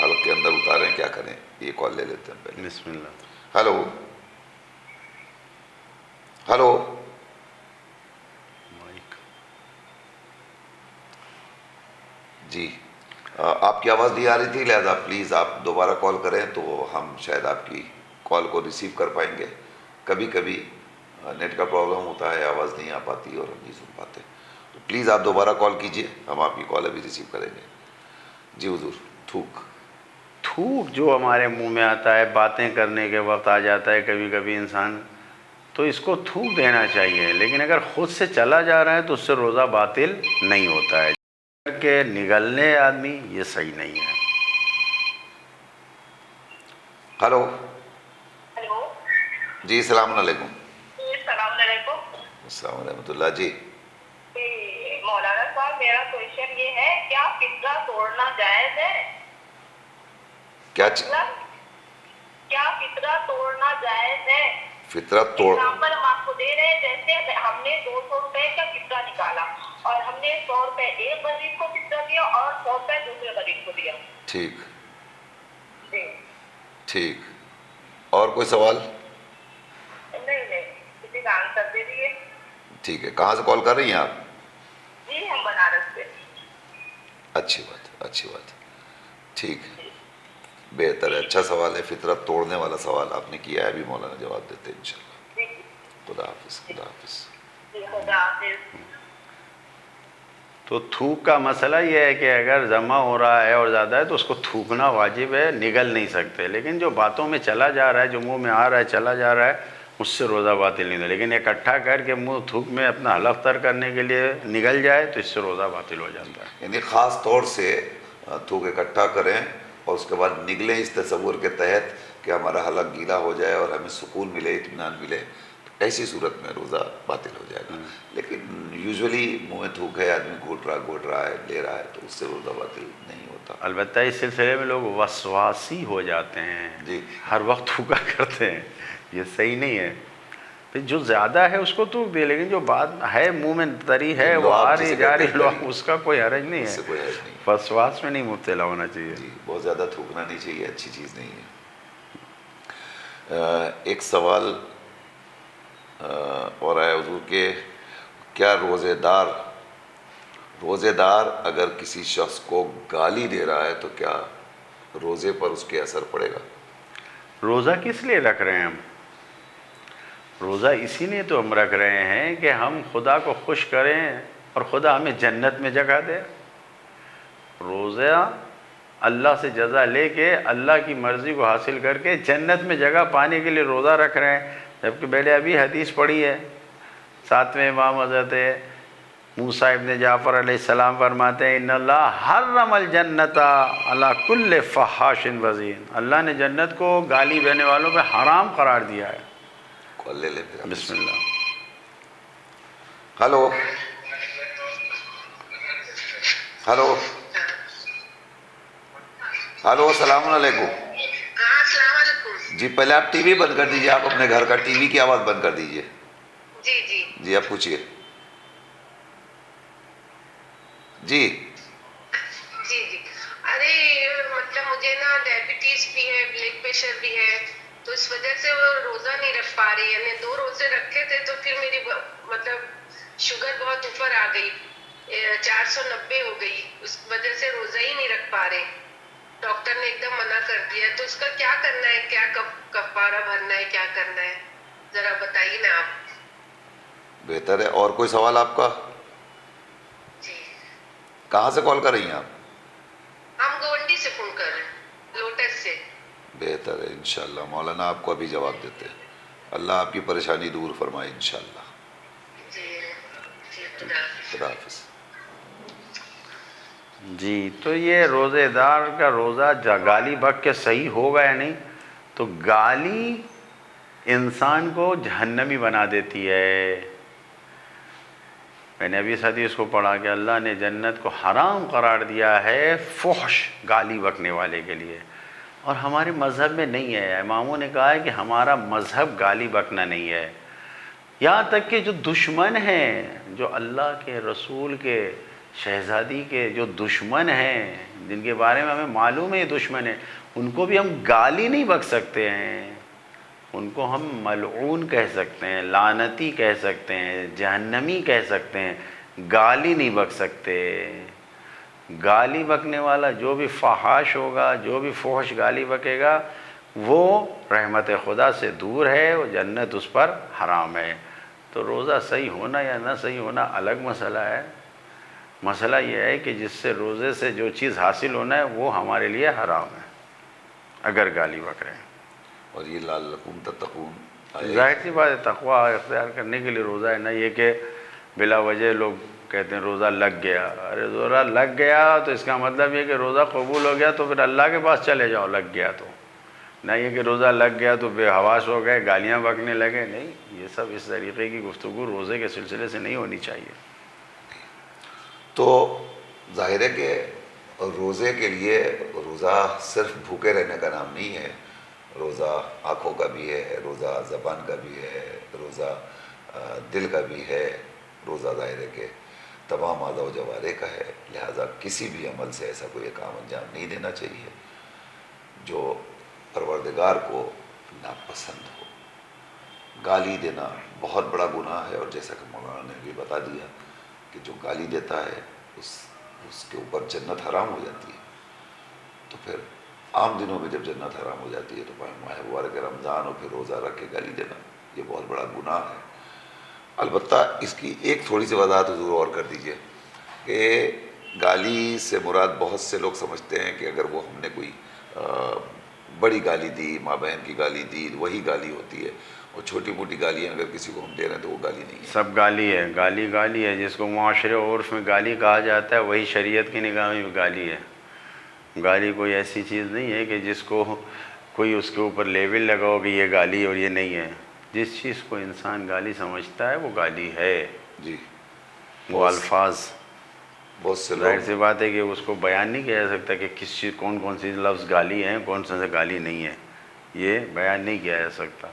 حلق کے اندر اتاریں، کیا کریں؟ یہ کال لے لیتے ہیں پہلے. بسم اللہ. ہلو ہلو جی، آپ کی آواز نہیں آ رہی تھی، لہذا پلیز آپ دوبارہ کال کریں تو ہم شاید آپ کی کال کو ریسیو کر پائیں گے. کبھی کبھی نیٹ کا پرابلم ہوتا ہے، آواز نہیں آ پاتی اور ہم نہیں سن پاتے، تو پلیز آپ دوبارہ کال کیجئے، ہم آپ کی کال ابھی ریسیو کریں گے. جی حضور. تھوک جو ہمارے منہ میں آتا ہے باتیں کرنے کے وقت آ جاتا ہے کبھی کبھی انسان، تو اس کو تھوک دینا چاہیے. لیکن اگر خود سے چلا جا رہا ہے تو اس سے روزہ باطل نہیں ہوتا ہے. کہ نگلنے آدمی یہ صحیح نہیں ہے. Hello hello. جی السلام علیکم. السلام علیکم. السلام ورحمۃ اللہ. جی مولانا صاحب میرا کوشچن یہ ہے، کیا فطرہ توڑنا جائز ہے؟ کیا کیا فطرہ توڑنا جائز ہے؟ فطرت توڑ ایگزامپل ہم آپ کو دے رہے ہیں، جیسے ہم نے 200 روپے کا فطرہ نکالا اور ہم نے 100 روپے ایک غریب کو فطرہ دیا اور 100 روپے دوسرے غریب کو دیا. ٹھیک جی ٹھیک. اور کوئی سوال؟ نہیں، کسی کا آنسر دے دیے. ٹھیک ہے. کہاں سے کال کر رہی ہیں آپ؟ جی ہم بنارس سے. اچھی بات اچھی بات. ٹھیک ہے، بہتر ہے، اچھا سوال ہے. فطرت توڑنے والا سوال آپ نے کیا ہے، ابھی مولانا جواب دیتے ہیں انشاءاللہ. جی خدا حافظ. خدا حافظ. جی خدا حافظ. تو تھوک کا مسئلہ یہ ہے کہ اگر جمع ہو رہا ہے اور زیادہ ہے تو اس کو تھوکنا واجب ہے، نگل نہیں سکتے. لیکن جو باتوں میں چلا جا رہا ہے، جو منہ میں آ رہا ہے چلا جا رہا ہے، اس سے روزہ باطل نہیں ہوتا. لیکن اکٹھا کر کے منہ تھوک میں اپنا حلق تر کرنے کے لیے نگل جائے تو اس سے روزہ باطل ہو جاتا ہے. یعنی خاص طور سے تھوک اکٹھا کریں اور اس کے بعد نگلیں اس تصور کے تحت کہ ہمارا حلق گیلا ہو جائے اور ہمیں سکون ملے، اطمینان ملے، تو ایسی صورت میں روزہ باطل ہو جائے گا. لیکن یوزولی منہ میں تھوک ہے، آدمی گھوٹ رہا ہے، لے رہا ہے، تو اس سے روزہ باطل نہیں ہوتا. البتہ اس سلسلے میں لوگ وسواسی ہو جاتے ہیں، جی ہر وقت تھوکا کرتے ہیں، یہ صحیح نہیں ہے. پھر جو زیادہ ہے اس کو تھوک دے، لیکن جو بات ہے منہ میں تری ہے وہ آ رہی جا رہی لو، اس کا کوئی حرج نہیں اس ہے. سے کوئی حرج نہیں. وسواس میں نہیں مبتلا ہونا چاہیے. جی بہت زیادہ تھوکنا نہیں چاہیے، اچھی چیز نہیں ہے. ایک سوال اور ہے حضور کہ کیا روزے دار اگر کسی شخص کو گالی دے رہا ہے تو کیا روزے پر اس کے اثر پڑے گا؟ روزہ کس لیے رکھ رہے ہیں ہم؟ روزہ اسی لیے تو ہم رکھ رہے ہیں کہ ہم خدا کو خوش کریں اور خدا ہمیں جنت میں جگہ دے. روزہ اللہ سے جزا لے کے اللہ کی مرضی کو حاصل کر کے جنت میں جگہ پانے کے لیے روزہ رکھ رہے ہیں. جبکہ پہلے ابھی حدیث پڑھی ہے، 7ویں امام حضرت موسیٰ ابن جعفر علیہ السلام فرماتے ہیں ان اللہ حرم الجنت علی کل فحاش وزین. اللہ نے جنت کو گالی دینے والوں پہ حرام قرار دیا ہے. کال لے لیں پھر. بسم اللہ. ہلو ہلو ہلو السلام علیکم. ہاں السلام علیکم. جی پہلے آپ ٹی وی بند کر دیجئے، آپ اپنے گھر کا ٹی وی کی آواز بند کر دیجئے. جی جی جی آپ پوچھئے. جی جی جی. ارے مطلب مجھے نا ڈائبٹیز بھی ہے، بلڈ پریشر بھی ہے، تو اس وجہ سے وہ روزہ نہیں رکھ پا رہی. یعنی 2 روزے رکھے تھے تو پھر میری مطلب شوگر بہت اوپر آ گئی، 490 ہو گئی. اس وجہ سے روزہ ہی نہیں رکھ پا رہے. ڈاکٹر نے ایک دم منع کر دیا. تو اس کا کیا کرنا ہے؟ کیا کفارہ بھرنا ہے؟ کیا کرنا ہے؟ ذرا بتائیے نا آپ. بہتر ہے. اور کوئی سوال آپ کا؟ جی کہاں سے کال کر رہی ہیں آپ؟ ہم گونڈی سے فون کر رہے ہیں، لوٹس سے. بہتر ہے. انشاءاللہ مولانا آپ کو ابھی جواب دیتے ہیں. اللہ آپ کی پریشانی دور فرمائے انشاءاللہ. جی جی خدا حافظ. خدا حافظ. جی تو یہ روزے دار کا روزہ گالی بک کے صحیح ہوگا یا نہیں؟ تو گالی انسان کو جہنمی بنا دیتی ہے. میں نے ابھی اس حدیث کو پڑھا کہ اللہ نے جنت کو حرام قرار دیا ہے فحش گالی بکنے والے کے لیے، اور ہمارے مذہب میں نہیں ہے. اماموں نے کہا ہے کہ ہمارا مذہب گالی بکنا نہیں ہے. یہاں تک کہ جو دشمن ہیں، جو اللہ کے رسول کے شہزادی کے جو دشمن ہیں، جن کے بارے میں ہمیں معلوم ہے یہ دشمن ہیں، ان کو بھی ہم گالی نہیں بک سکتے ہیں، ان کو ہم ملعون کہہ سکتے ہیں، لعنتی کہہ سکتے ہیں، جہنمی کہہ سکتے ہیں، گالی نہیں بک سکتے۔ گالی بکنے والا جو بھی فحاش ہوگا، جو بھی فحش گالی بکے گا، وہ رحمت خدا سے دور ہے، وہ جنت اس پر حرام ہے۔ تو روزہ صحیح ہونا یا نہ صحیح ہونا الگ مسئلہ ہے۔ مسئلہ یہ ہے کہ جس سے روزے سے جو چیز حاصل ہونا ہے وہ ہمارے لیے حرام ہے اگر گالی بک رہے ہیں۔ اور یہ لعلکم تتقون، ظاہر سی بات ہے، تقویٰ اختیار کرنے کے لیے روزہ ہے، نہ یہ کہ بلا وجہ لوگ کہتے ہیں روزہ لگ گیا۔ ارے روزہ لگ گیا تو اس کا مطلب یہ کہ روزہ قبول ہو گیا تو پھر اللہ کے پاس چلے جاؤ، لگ گیا تو، نہ یہ کہ روزہ لگ گیا تو بے حواس ہو گئے، گالیاں بکنے لگے۔ نہیں، یہ سب اس طریقے کی گفتگو روزے کے سلسلے سے نہیں ہونی چاہیے۔ تو ظاہر ہے کہ روزے کے لیے روزہ صرف بھوکے رہنے کا نام نہیں ہے، روزہ آنکھوں کا بھی ہے، روزہ زبان کا بھی ہے، روزہ دل کا بھی ہے، روزہ ظاہر ہے کہ تمام اعضاء و جوارح کا ہے۔ لہٰذا کسی بھی عمل سے ایسا کوئی کام انجام نہیں دینا چاہیے جو پروردگار کو ناپسند ہو۔ گالی دینا بہت بڑا گناہ ہے، اور جیسا کہ مولانا نے بھی بتا دیا کہ جو گالی دیتا ہے اس کے اوپر جنت حرام ہو جاتی ہے۔ تو پھر عام دنوں میں جب جنت حرام ہو جاتی ہے تو ماہ مبارک رمضان اور پھر روزہ رکھ کے گالی دینا یہ بہت بڑا گناہ ہے۔ البتہ اس کی ایک تھوڑی سی وضاحت حضور اور کر دیجئے کہ گالی سے مراد بہت سے لوگ سمجھتے ہیں کہ اگر وہ ہم نے کوئی بڑی گالی دی، ماں بہن کی گالی دی، وہی گالی ہوتی ہے، اور چھوٹی موٹی گالیاں اگر کسی کو ہم دے رہے ہیں تو وہ گالی نہیں ہے۔ سب گالی ہے، گالی گالی ہے، جس کو معاشرے عرف میں گالی کہا جاتا ہے وہی شریعت کی نگاہ میں بھی گالی ہے۔ گالی کوئی ایسی چیز نہیں ہے کہ جس کو کوئی اس کے اوپر لیبل لگاؤ کہ یہ گالی اور یہ نہیں ہے۔ جس چیز کو انسان گالی سمجھتا ہے وہ گالی ہے۔ جی، وہ الفاظ بہت سے ظاہر لوگ سی بات ہے کہ اس کو بیان نہیں کیا جا سکتا کہ کس چیز کون کون سی لفظ گالی ہیں، کون سے گالی نہیں ہے، یہ بیان نہیں کیا جا سکتا۔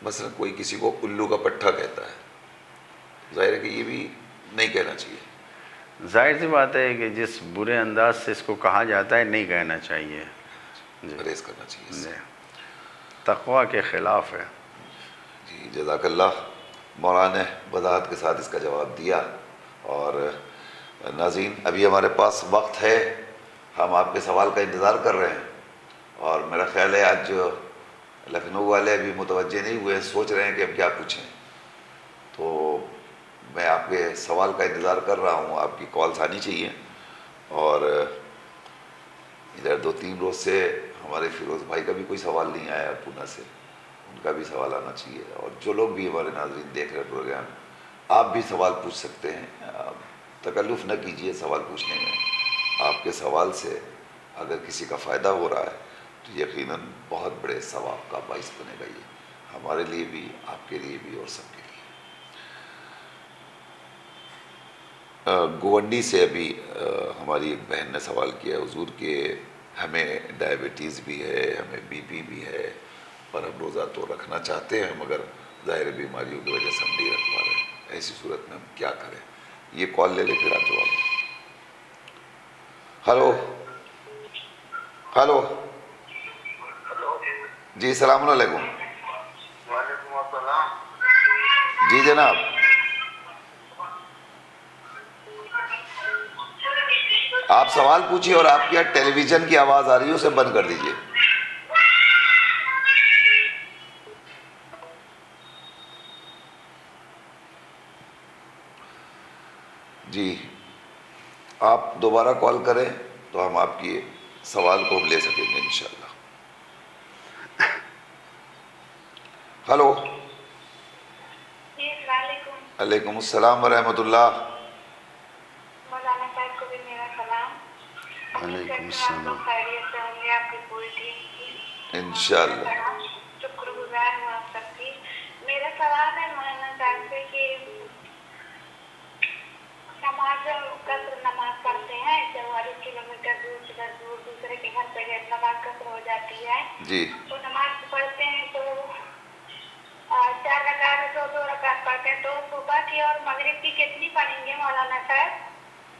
مثلا کوئی کسی کو الو کا پٹھا کہتا ہے، ظاہر ہے کہ یہ بھی نہیں کہنا چاہیے۔ ظاہر سی بات ہے کہ جس برے انداز سے اس کو کہا جاتا ہے نہیں کہنا چاہیے، جی پرہیز کرنا چاہیے اس سے۔ جی، تقویٰ کے خلاف ہے۔ جی جزاک اللہ، مولانا نے وضاحت کے ساتھ اس کا جواب دیا۔ اور ناظرین ابھی ہمارے پاس وقت ہے، ہم آپ کے سوال کا انتظار کر رہے ہیں، اور میرا خیال ہے آج لکھنؤ والے ابھی متوجہ نہیں ہوئے، سوچ رہے ہیں کہ ہم کیا پوچھیں، تو میں آپ کے سوال کا انتظار کر رہا ہوں، آپ کی کالز آنی چاہیے۔ اور ادھر 2-3 روز سے ہمارے فیروز بھائی کا بھی کوئی سوال نہیں آیا پونا سے، ان کا بھی سوال آنا چاہیے۔ اور جو لوگ بھی ہمارے ناظرین دیکھ رہے پروگرام، آپ بھی سوال پوچھ سکتے ہیں، آپ تکلف نہ کیجیے سوال پوچھنے میں۔ آپ کے سوال سے اگر کسی کا فائدہ ہو رہا ہے تو یقیناً بہت بڑے ثواب کا باعث بنے گا، یہ ہمارے لیے بھی، آپ کے لیے بھی، اور سب کے لیے۔ گوونڈی سے ابھی ہماری ایک بہن نے سوال کیا، حضور کہ ہمیں ڈائبٹیز بھی ہے، ہمیں بی پی بھی ہے، اور ہم روزہ تو رکھنا چاہتے ہیں مگر ظاہر بیماریوں کی وجہ سے ہم نہیں رکھ پا رہے ہیں، ایسی صورت میں ہم کیا کریں؟ یہ کال لے لیں پھر آپ جواب دیں۔ ہلو ہلو، جی السلام علیکم۔ وعلیکم السلام۔ جی جناب، آپ سوال پوچھیے، اور آپ کی ٹیلی ویژن کی آواز آ رہی ہے اسے بند کر دیجیے۔ جی آپ دوبارہ کال کریں تو ہم آپ کی سوال کو ہم لے سکیں گے انشاءاللہ۔ ہلو، جی السلام علیکم، علیکم السلام ورحمۃ اللہ۔ مولانا صاحب کو بھی میرا سلام۔ وعلیکم آپ السلام۔ لوگ خیریت سے ہوں گے، آپ کی پوری ٹیم کی انشاءاللہ۔ شکر گزار ہوں آپ سب کی۔ میرا سوال ہے مولانا صاحب سے کہ نماز قصر نماز پڑھتے ہیں، 44 کلو میٹر دور دوسرے کے گھر پہ نماز قصر ہو جاتی ہے، جی تو نماز پڑھتے ہیں تو 4 رکعت 2 رکعت پڑھتے ہیں، تو صبح کی اور مغرب کی کتنی پڑھیں گے مولانا صاحب؟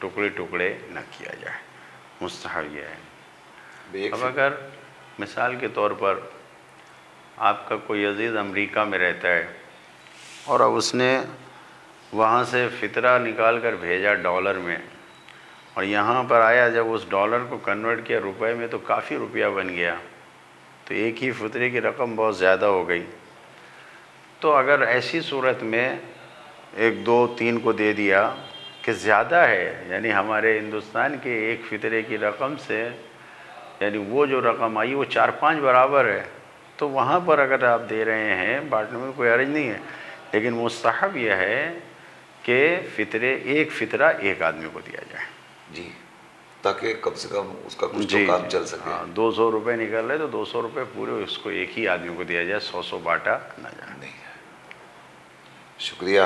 ٹکڑے ٹکڑے نہ کیا جائے، مستحب یہ ہے۔ ایک اب اگر مثال کے طور پر آپ کا کوئی عزیز امریکہ میں رہتا ہے اور اب اس نے وہاں سے فطرہ نکال کر بھیجا ڈالر میں، اور یہاں پر آیا جب اس ڈالر کو کنورٹ کیا روپے میں تو کافی روپیہ بن گیا، تو ایک ہی فطرے کی رقم بہت زیادہ ہو گئی، تو اگر ایسی صورت میں 1 2 3 کو دے دیا کہ زیادہ ہے، یعنی ہمارے ہندوستان کے ایک فطرے کی رقم سے یعنی وہ جو رقم آئی وہ 4 5 برابر ہے، تو وہاں پر اگر آپ دے رہے ہیں بانٹنے میں کوئی حرج نہیں ہے، لیکن مستحب یہ ہے کہ ایک فطرہ ایک آدمی کو دیا جائے، جی، تاکہ کم سے کم اس کا کچھ تو کام چل سکے۔ ہاں 200 روپے نکل رہے تو 200 روپے پورے اس کو ایک ہی آدمی کو دیا جائے، 100 بانٹا نہ جائے۔ نہیں ہے۔ شکریہ۔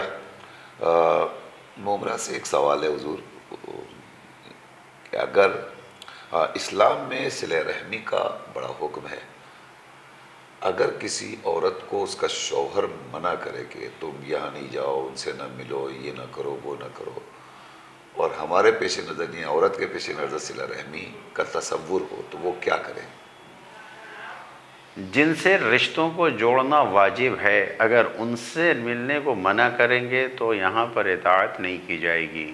مومرا سے ایک سوال ہے حضور کہ اگر اسلام میں صلہ رحمی کا بڑا حکم ہے، اگر کسی عورت کو اس کا شوہر منع کرے کہ تم یہاں نہیں جاؤ، ان سے نہ ملو، یہ نہ کرو، وہ نہ کرو، اور ہمارے پیش نظر نہیں عورت کے پیش نظر صلہ رحمی کا تصور ہو، تو وہ کیا کریں؟ جن سے رشتوں کو جوڑنا واجب ہے، اگر ان سے ملنے کو منع کریں گے تو یہاں پر اطاعت نہیں کی جائے گی۔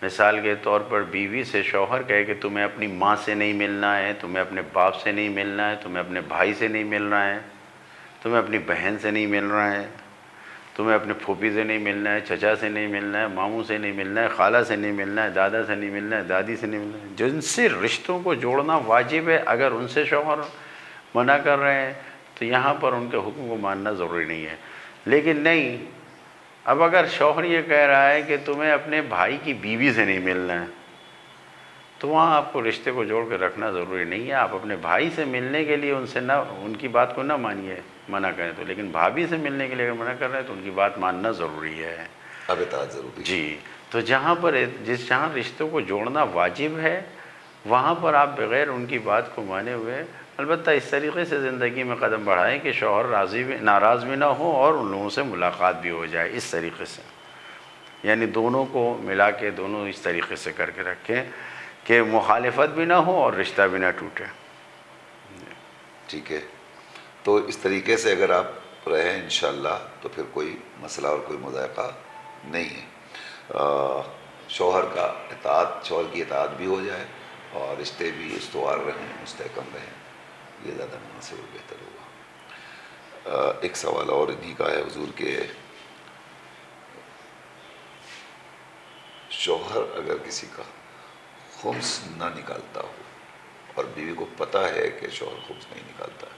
مثال کے طور پر بیوی سے شوہر کہے کہ تمہیں اپنی ماں سے نہیں ملنا ہے، تمہیں اپنے باپ سے نہیں ملنا ہے، تمہیں اپنے بھائی سے نہیں ملنا ہے، تمہیں اپنی بہن سے نہیں ملنا ہے، تمہیں اپنے پھوپھی سے نہیں ملنا ہے، چچا سے نہیں ملنا ہے، ماموں سے نہیں ملنا ہے، خالہ سے نہیں ملنا ہے، دادا سے نہیں ملنا ہے، دادی سے نہیں ملنا ہے۔ جن سے رشتوں کو جوڑنا واجب ہے، اگر ان سے شوہر منع کر رہے ہیں تو یہاں پر ان کے حکم کو ماننا ضروری نہیں ہے۔ لیکن نہیں، اب اگر شوہر یہ کہہ رہا ہے کہ تمہیں اپنے بھائی کی بیوی سے نہیں ملنا ہے، تو وہاں آپ کو رشتے کو جوڑ کے رکھنا ضروری نہیں ہے۔ آپ اپنے بھائی سے ملنے کے لیے ان کی بات کو نہ مانیے، منع کریں تو، لیکن بھابھی سے ملنے کے لیے اگر منع کر رہے ہیں تو ان کی بات ماننا ضروری ہے۔ اب اطاعت ضروری ہے۔ جی، تو جہاں رشتوں کو جوڑنا واجب ہے وہاں پر آپ بغیر ان کی بات کو مانے ہوئے البتہ اس طریقے سے زندگی میں قدم بڑھائیں کہ شوہر ناراض بھی نہ ہو اور ان لوگوں سے ملاقات بھی ہو جائے، اس طریقے سے، یعنی دونوں کو ملا کے دونوں اس طریقے سے کر کے رکھیں کہ مخالفت بھی نہ ہو اور رشتہ بھی نہ ٹوٹے۔ ٹھیک ہے، تو اس طریقے سے اگر آپ رہیں انشاءاللہ تو پھر کوئی مسئلہ اور کوئی مذائقہ نہیں ہے۔ شوہر کی اطاعت بھی ہو جائے اور رشتے بھی استوار رہیں، مستحکم رہیں، یہ زیادہ مناسب اور بہتر ہوگا۔ ایک سوال اور انہی کا ہے حضور کہ شوہر اگر کسی کا خمس نہ نکالتا ہو اور بیوی کو پتہ ہے کہ شوہر خمس نہیں نکالتا ہے،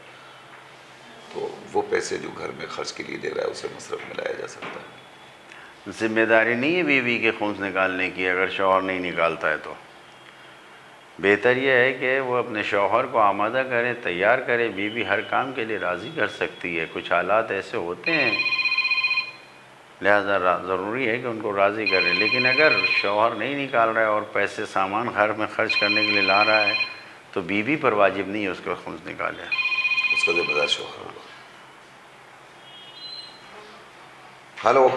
تو وہ پیسے جو گھر میں خرچ کے لیے دے رہا ہے اسے مصرف میں لایا جا سکتا ہے؟ ذمہ داری نہیں ہے بیوی کے خمس نکالنے کی، اگر شوہر نہیں نکالتا ہے تو بہتر یہ ہے کہ وہ اپنے شوہر کو آمادہ کرے، تیار کرے۔ بیوی ہر کام کے لیے راضی کر سکتی ہے، کچھ حالات ایسے ہوتے ہیں لہذا ضروری ہے کہ ان کو راضی کرے، لیکن اگر شوہر نہیں نکال رہا ہے اور پیسے سامان گھر میں خرچ کرنے کے لیے لا رہا ہے تو بیوی پر واجب نہیں ہے اس کو خمس نکالے، اس کا ذمہ دار شوہر ہوگا۔ ہلو،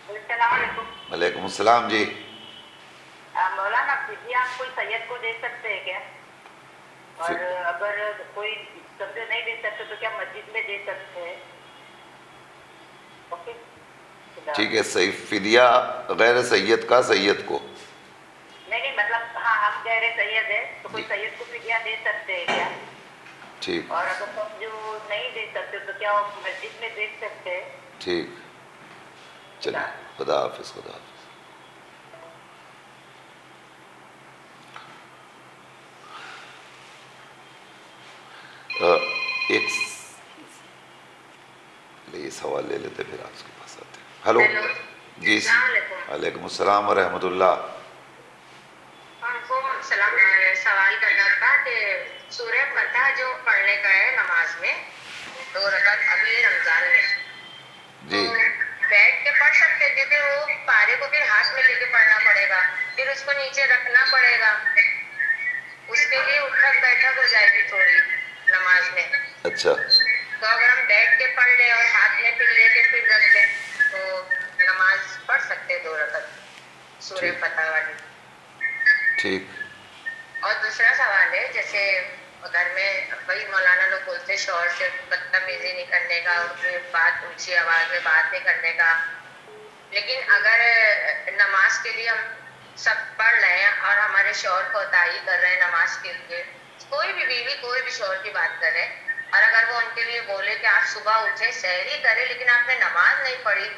السلام علیکم۔ وعلیکم السلام۔ جی مولانا فدیہ آپ کوئی سید کو دے سکتے ہیں کیا؟ اور اگر کوئی سمجھو نہیں دے سکتے تو کیا مسجد میں دے سکتے ہیں؟ اوکے، ٹھیک ہے، صحیح۔ فدیہ غیر سید کا سید کو؟ نہیں مطلب ہاں ہم کہہ رہے سید ہے تو کوئی سید کو فدیہ دے سکتے ہیں کیا؟ ٹھیک، اور اگر سمجھو نہیں دے سکتے تو کیا وہ مسجد میں دے سکتے ہیں؟ ٹھیک، چلیے، خدا حافظ، خدا حافظ۔ ایک یہ سوال لے لیتے پھر آپ کے پاس آتے ہیں۔ ہلو، جی، السلام علیکم۔ وعلیکم السلام ورحمۃ اللہ۔ ہم کو سوال کرنا تھا کہ سورہ فتح جو پڑھنے کا ہے نماز میں 2 رکعت ابھی رمضان میں، جی، بیٹھ کے پڑھ سکتے تھے کہ وہ پارے کو پھر ہاتھ میں لے کے پڑھنا پڑے گا، پھر اس کو نیچے رکھنا پڑے گا، اس کے لیے اٹھک بیٹھک ہو جائے گی تھوڑی نماز میں۔ اچھا، تو اگر ہم بیٹھ کے پڑھ لیں اور ہاتھ میں پھر لے کے پھر رکھ لیں تو نماز پڑھ سکتے 2 رکعت؟ سورہ فتح والی. ٹھیک. اور دوسرا سوال ہے، جیسے گھر میں وہی مولانا لوگ بولتے شوہر سے بدتمیزی نہیں کرنے کا، بات اونچی آواز میں بات نہیں کرنے کا، لیکن اگر نماز کے لیے ہم سب پڑھ رہے ہیں اور ہمارے شوہر کو اطاعت کر رہے ہیں نماز کے لیے، کوئی بھی بیوی کوئی بھی شوہر کی بات کرے، اور اگر وہ ان کے لیے بولے کہ آپ صبح اٹھے سحری کرے لیکن آپ نے نماز نہیں پڑھی،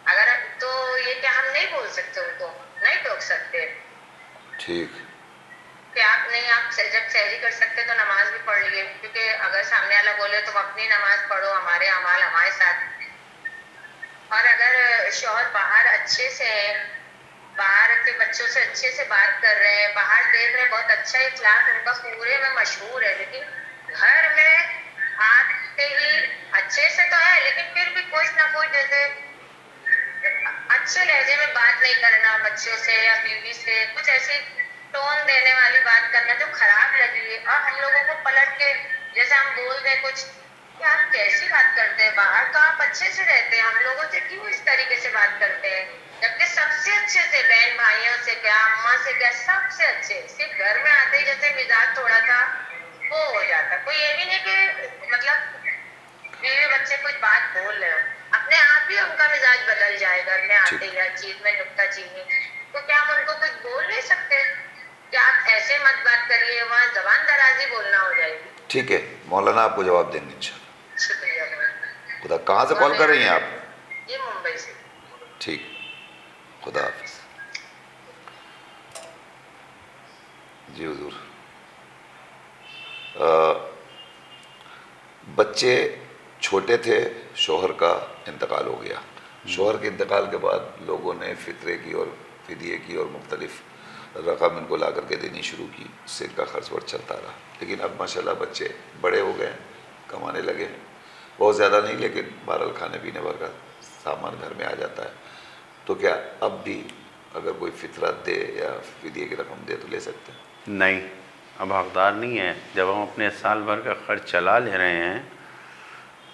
اگر تو یہ کہ ہم نہیں بول سکتے، ان کو نہیں ٹوک سکتے ٹھیک. کہ آپ نہیں، آپ جب سحری کر سکتے تو نماز بھی پڑھ لیے، کیونکہ اگر سامنے والا بولے تو اپنی نماز پڑھو، ہمارے اعمال ہمارے ساتھ. اور اگر شوہر باہر اچھے سے باہر کے بچوں سے اچھے سے بات کر رہے ہیں، باہر دیکھ رہے ہیں بہت اچھا اخلاق ان کا پورے میں مشہور ہے، لیکن گھر میں آتے ہی اچھے سے تو ہے لیکن پھر بھی کچھ نہ کچھ جیسے اچھے لہجے میں بات نہیں کرنا بچوں سے یا بیوی سے، کچھ ایسی ٹون دینے والی بات کرنا جو خراب لگی ہے، اور ہم لوگوں کو پلٹ کے جیسے ہم بول دیں کچھ کہ آپ کیسی بات کرتے ہیں، باہر تو آپ اچھے سے رہتے ہیں، ہم لوگوں سے کیوں اس طریقے سے بات کرتے ہیں، جبکہ سب سے اچھے سے بہن بھائیوں سے کیا، اماں سے کیا، سب سے اچھے، صرف گھر میں آتے ہی جیسے مزاج تھوڑا سا وہ ہو جاتا. کوئی یہ بھی نہیں کہ مطلب بیوی بچے کچھ بات بول رہے ہو، اپنے آپ ہی ان کا مزاج بدل جائے گا میں آتے ہی ہر چیز میں نکتہ چینی. تو کیا ہم ان کو کچھ بول نہیں سکتے کہ آپ ایسے مت بات کریے، وہاں زبان درازی بولنا ہو جائے گی. ٹھیک ہے مولانا آپ کو جواب دیں گے انشاءاللہ. شکریہ بہت. خدا. کہاں سے کال کر رہی ہیں آپ؟ یہ ممبئی سے. ٹھیک. خدا حافظ. جی حضور. بچے چھوٹے تھے، شوہر کا انتقال ہو گیا. شوہر کے انتقال کے بعد لوگوں نے فطرے کی اور فدیے کی اور مختلف رقم ان کو لا کر کے دینی شروع کی، اس سے ان کا خرچ ورچ چلتا رہا. لیکن اب ماشاءاللہ بچے بڑے ہو گئے ہیں، کمانے لگے ہیں، بہت زیادہ نہیں لیکن بہرحال کھانے پینے بھر کا سامان گھر میں آ جاتا ہے. تو کیا اب بھی اگر کوئی فطرت دے یا فدیے کی رقم دے تو لے سکتے ہیں؟ نہیں، اب حقدار نہیں ہے. جب ہم اپنے سال بھر کا خرچ چلا لے رہے ہیں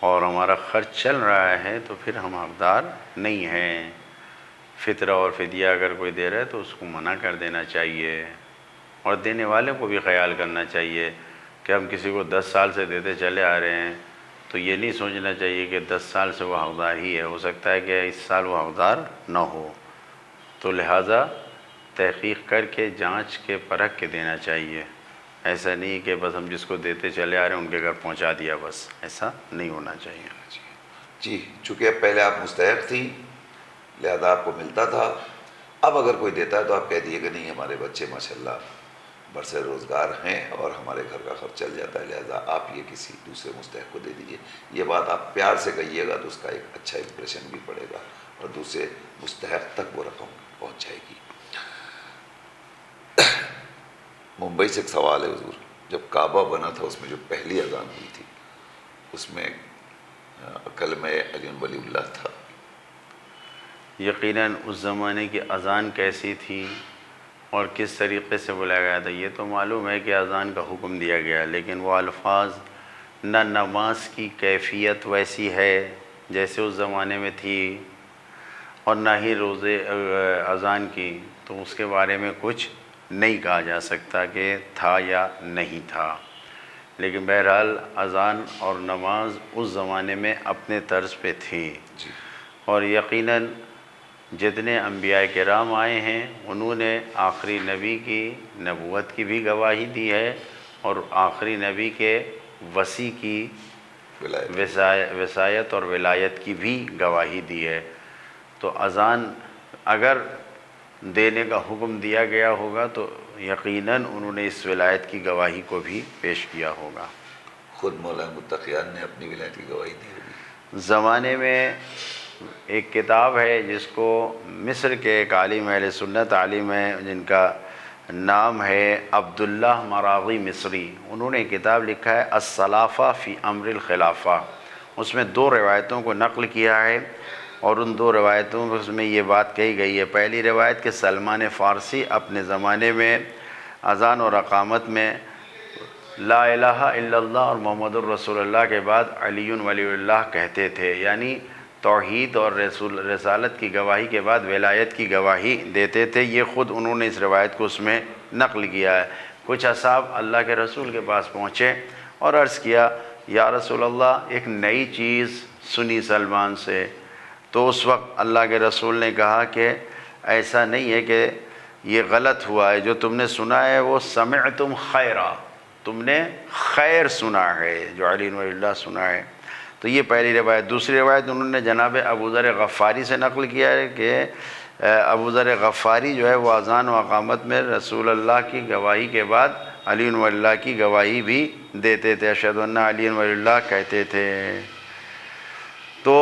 اور ہمارا خرچ چل رہا ہے تو پھر ہم حقدار نہیں ہیں. فطرہ اور فدیہ اگر کوئی دے رہا ہے تو اس کو منع کر دینا چاہیے، اور دینے والے کو بھی خیال کرنا چاہیے کہ ہم کسی کو 10 سال سے دیتے چلے آ رہے ہیں تو یہ نہیں سوچنا چاہیے کہ 10 سال سے وہ حقدار ہی ہے، ہو سکتا ہے کہ اس سال وہ حقدار نہ ہو. تو لہٰذا تحقیق کر کے جانچ کے پرکھ کے دینا چاہیے. ایسا نہیں کہ بس ہم جس کو دیتے چلے آ رہے ہیں ان کے گھر پہنچا دیا، بس ایسا نہیں ہونا چاہیے. جی چونکہ اب پہلے آپ مستحق تھیں لہذا آپ کو ملتا تھا، اب اگر کوئی دیتا ہے تو آپ کہہ دیے کہ نہیں ہمارے بچے ماشاءاللہ برسر روزگار ہیں اور ہمارے گھر کا خرچ چل جاتا ہے، لہذا آپ یہ کسی دوسرے مستحق کو دے دیجئے. یہ بات آپ پیار سے کہیے گا تو اس کا ایک اچھا امپریشن بھی پڑے گا اور دوسرے مستحق تک وہ رقم پہنچ جائے گی. ممبئی سے ایک سوال ہے حضور، جب کعبہ بنا تھا اس میں جو پہلی اذان ہوئی تھی اس میں کلمہ علی ولی اللہ تھا. یقیناً اس زمانے کی اذان کیسی تھی اور کس طریقے سے بلایا گیا تھا یہ تو معلوم ہے کہ اذان کا حکم دیا گیا، لیکن وہ الفاظ نہ نماز کی کیفیت ویسی ہے جیسے اس زمانے میں تھی اور نہ ہی روزے اذان کی، تو اس کے بارے میں کچھ نہیں کہا جا سکتا کہ تھا یا نہیں تھا. لیکن بہرحال اذان اور نماز اس زمانے میں اپنے طرز پہ تھی. اور یقیناً جتنے انبیاء کرام آئے ہیں انہوں نے آخری نبی کی نبوت کی بھی گواہی دی ہے اور آخری نبی کے وصی کی وصایت اور ولایت کی بھی گواہی دی ہے. تو اذان اگر دینے کا حکم دیا گیا ہوگا تو یقیناً انہوں نے اس ولایت کی گواہی کو بھی پیش کیا ہوگا. خود مولانا متقیان نے اپنی ولایت کی گواہی دی ہوگی. زمانے میں ایک کتاب ہے جس کو مصر کے ایک عالم اہل سنت عالم ہے جن کا نام ہے عبداللہ مراغی مصری، انہوں نے کتاب لکھا ہے السلافہ فی امر الخلافہ. اس میں 2 روایتوں کو نقل کیا ہے اور ان 2 روایتوں میں یہ بات کہی گئی ہے. پہلی روایت کہ سلمان فارسی اپنے زمانے میں اذان اور اقامت میں لا الہ الا اللہ اور محمد الرسول اللہ کے بعد علی ولی اللہ کہتے تھے، یعنی توحید اور رسالت کی گواہی کے بعد ولایت کی گواہی دیتے تھے۔ یہ خود انہوں نے اس روایت کو اس میں نقل کیا ہے۔ کچھ اصحاب اللہ کے رسول کے پاس پہنچے اور عرض کیا یا رسول اللہ ایک نئی چیز سنی سلمان سے۔ تو اس وقت اللہ کے رسول نے کہا کہ ایسا نہیں ہے کہ یہ غلط ہوا ہے، جو تم نے سنا ہے وہ سمعتم خیرا، تم نے خیر سنا ہے، جو علی ولی اللہ سنا ہے۔ تو یہ پہلی روایت۔ دوسری روایت انہوں نے جناب ابو ذر غفاری سے نقل کیا ہے کہ ابو ذر غفاری جو ہے وہ اذان و اقامت میں رسول اللہ کی گواہی کے بعد علی ولی اللہ کی گواہی بھی دیتے تھے، اشہد ان علی ولی اللہ کہتے تھے۔ تو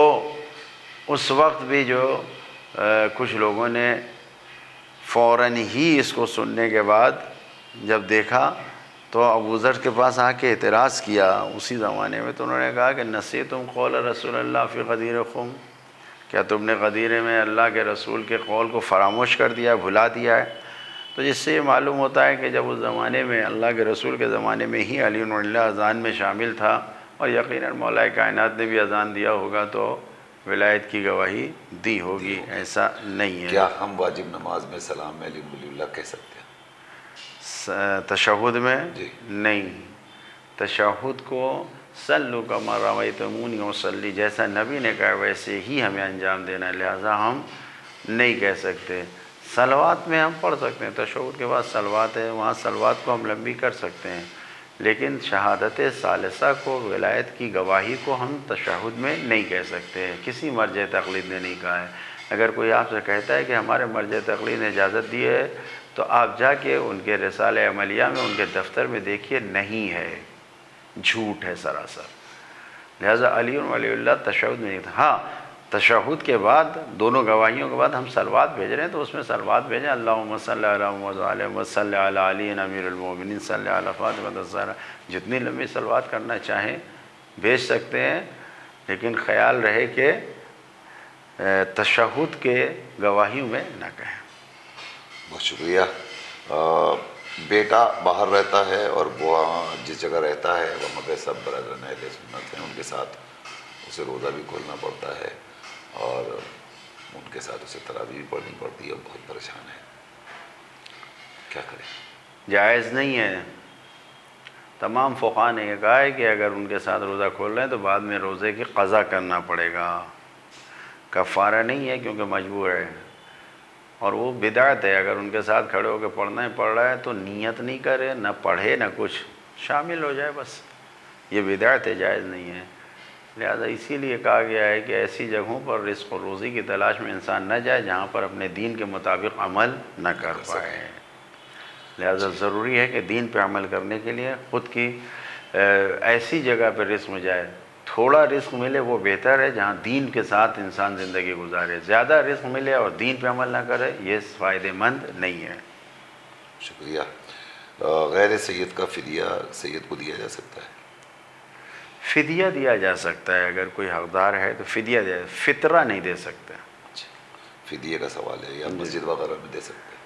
اس وقت بھی جو کچھ لوگوں نے فوراً ہی اس کو سننے کے بعد جب دیکھا تو ابو ذر کے پاس آ کے اعتراض کیا اسی زمانے میں، تو انہوں نے کہا کہ نسیتم قول رسول اللہ فی غدیرکم، کیا تم نے غدیرے میں اللہ کے رسول کے قول کو فراموش کر دیا، بھلا دیا ہے؟ تو جس سے یہ معلوم ہوتا ہے کہ جب اس زمانے میں اللہ کے رسول کے زمانے میں ہی علی ولی اللہ اذان میں شامل تھا، اور یقیناً مولا کائنات نے بھی اذان دیا ہوگا تو ولایت کی گواہی دی ہوگی، ایسا نہیں ہے۔ کیا ہم واجب نماز میں سلام میں علی ولی اللہ کہہ سکتے ہیں؟ تشہد میں جی نہیں، تشہد کو صلو کما رأیتمونی اصلی، جیسا نبی نے کہا ویسے ہی ہمیں انجام دینا ہے، لہٰذا ہم نہیں کہہ سکتے۔ صلوات میں ہم پڑھ سکتے ہیں، تشہد کے بعد صلوات ہے، وہاں صلوات کو ہم لمبی کر سکتے ہیں، لیکن شہادت ثالثہ کو، ولایت کی گواہی کو ہم تشہد میں نہیں کہہ سکتے۔ کسی مرجع تقلید نے نہیں کہا ہے۔ اگر کوئی آپ سے کہتا ہے کہ ہمارے مرجع تقلید نے اجازت دی ہے تو آپ جا کے ان کے رسالہ عملیہ میں، ان کے دفتر میں دیکھیے، نہیں ہے، جھوٹ ہے سراسر۔ لہٰذا علی ولی اللہ تشہد میں نہیں تھا۔ ہاں تشہد کے بعد دونوں گواہیوں کے بعد ہم صلوات بھیج رہے ہیں تو اس میں صلوات بھیجیں، اللہم صلی علی محمد وعلی محمد صلی علی علی امیر المومنین صلی علی فاطمہ الزہرا، جتنی لمبی صلوات کرنا چاہیں بھیج سکتے ہیں، لیکن خیال رہے کہ تشہد کے گواہیوں میں نہ کہیں۔ بہت شکریہ۔ بیٹا باہر رہتا ہے اور وہ جس جگہ رہتا ہے وہاں پہ سب برادران اہل سنت ہیں، ان کے ساتھ اسے روزہ بھی کھولنا پڑتا ہے اور ان کے ساتھ اسے تراویح بھی پڑھنی پڑتی ہے اور بہت پریشان ہے، کیا کرے؟ جائز نہیں ہے۔ تمام فقہاء نے یہ کہا ہے کہ اگر ان کے ساتھ روزہ کھول رہے ہیں تو بعد میں روزے کی قضا کرنا پڑے گا، کفارہ نہیں ہے کیونکہ مجبور ہے، اور وہ بدعت ہے۔ اگر ان کے ساتھ کھڑے ہو کے پڑھنا ہی پڑ رہا ہے تو نیت نہیں کرے، نہ پڑھے نہ کچھ، شامل ہو جائے بس، یہ بدعت ہے، جائز نہیں ہے۔ لہذا اسی لیے کہا گیا ہے کہ ایسی جگہوں پر رزق و روزی کی تلاش میں انسان نہ جائے جہاں پر اپنے دین کے مطابق عمل نہ کر پائے۔ لہذا ضروری ہے کہ دین پہ عمل کرنے کے لیے خود کی ایسی جگہ پہ رزق میں جائے، تھوڑا رزق ملے وہ بہتر ہے جہاں دین کے ساتھ انسان زندگی گزارے، زیادہ رزق ملے اور دین پہ عمل نہ کرے یہ فائدہ مند نہیں ہے۔ شکریہ۔ غیر سید کا فدیہ سید کو دیا جا سکتا ہے؟ فدیہ دیا جا سکتا ہے، اگر کوئی حقدار ہے تو فدیہ دے، فطرہ نہیں دے سکتا۔ فدیے کا سوال ہے، یا مسجد وغیرہ میں دے سکتے ہیں؟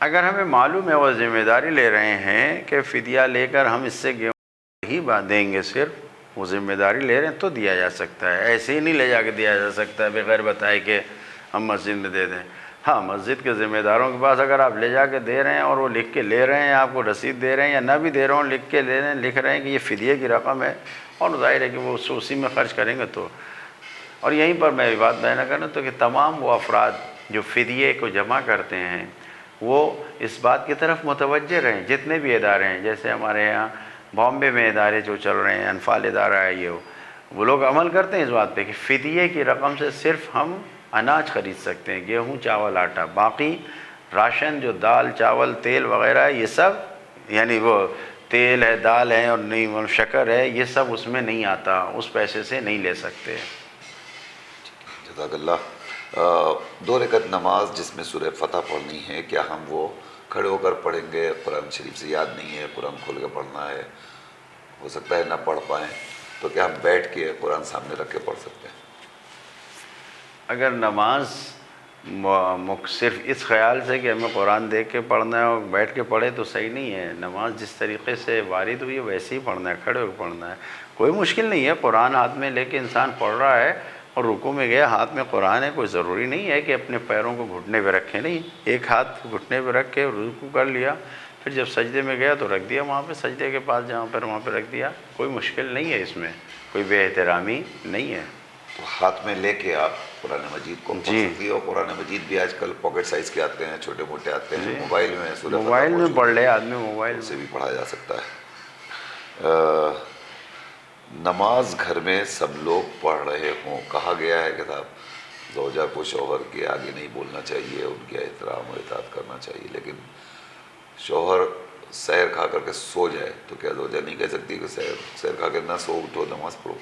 اگر ہمیں معلوم ہے وہ ذمہ داری لے رہے ہیں کہ فدیہ لے کر ہم اس سے گیہوں ہی دیں گے، صرف وہ ذمہ داری لے رہے ہیں تو دیا جا سکتا ہے، ایسے ہی نہیں لے جا کے دیا جا سکتا ہے بغیر بتائے کہ ہم مسجد میں دے دیں۔ ہاں مسجد کے ذمہ داروں کے پاس اگر آپ لے جا کے دے رہے ہیں اور وہ لکھ کے لے رہے ہیں، آپ کو رسید دے رہے ہیں یا نہ بھی دے رہے ہوں، لکھ کے لے رہے ہیں، لکھ رہے ہیں کہ یہ فدیے کی رقم ہے، اور ظاہر ہے کہ وہ اسی میں خرچ کریں گے تو۔ اور یہیں پر میں بات بیان کرنا تو کہ تمام وہ افراد جو فدیے کو جمع کرتے ہیں وہ اس بات کی طرف متوجہ رہیں، جتنے بھی ادارے ہیں، جیسے ہمارے یہاں بامبے میں ادارے جو چل رہے ہیں، انفال ادارہ ہے، وہ لوگ عمل کرتے ہیں اس بات پہ کہ فدیے کی رقم سے صرف ہم اناج خرید سکتے ہیں، گیہوں چاول آٹا، باقی راشن جو دال چاول تیل وغیرہ ہے یہ سب، یعنی وہ تیل ہے دال ہے اور نہیں شکر ہے، یہ سب اس میں نہیں آتا، اس پیسے سے نہیں لے سکتے۔ جزاک اللہ۔ 2 رکعت نماز جس میں سورہ فتح پڑھنی ہے، کیا ہم وہ کھڑے ہو کر پڑھیں گے؟ قرآن شریف سے یاد نہیں ہے، قرآن کھول کے پڑھنا ہے، ہو سکتا ہے نہ پڑھ پائیں، تو کیا ہم بیٹھ کے قرآن سامنے رکھ کے پڑھ سکتے ہیں؟ اگر نماز صرف اس خیال سے کہ ہمیں قرآن دیکھ کے پڑھنا ہے اور بیٹھ کے پڑھے تو صحیح نہیں ہے۔ نماز جس طریقے سے وارد ہوئی ہے ویسے ہی پڑھنا ہے، کھڑے ہو کے پڑھنا ہے، کوئی مشکل نہیں ہے۔ قرآن ہاتھ میں لے کے انسان پڑھ رہا ہے اور رکوع میں گیا، ہاتھ میں قرآن ہے، کوئی ضروری نہیں ہے کہ اپنے پیروں کو گھٹنے پہ رکھیں، نہیں، ایک ہاتھ گھٹنے پہ رکھ کے رکوع کر لیا، پھر جب سجدے میں گیا تو رکھ دیا وہاں پہ، سجدے کے پاس جہاں پر وہاں پہ رکھ دیا، کوئی مشکل نہیں ہے اس میں، کوئی بے احترامی نہیں ہے۔ تو ہاتھ میں لے کے آپ قرآن مجید کو پڑھ جی سکتی ہے، اور قرآن مجید بھی آج کل پاکٹ سائز کے آتے ہیں، چھوٹے موٹے آتے ہیں، جی، موبائل میں سورہ فتح موبائل میں موجود پڑھ ہے، لے آدمی، موبائل ان سے میں۔ بھی پڑھا جا سکتا ہے۔ نماز گھر میں سب لوگ پڑھ رہے ہوں، کہا گیا ہے کہ صاحب زوجہ کو شوہر کے آگے نہیں بولنا چاہیے، ان کے احترام و اطاعت کرنا چاہیے، لیکن شوہر سحر کھا کر کے سو جائے تو کیا زوجہ نہیں کہہ سکتی کہ سحر کھا کے نہ سو، اٹھو نماز پڑھو؟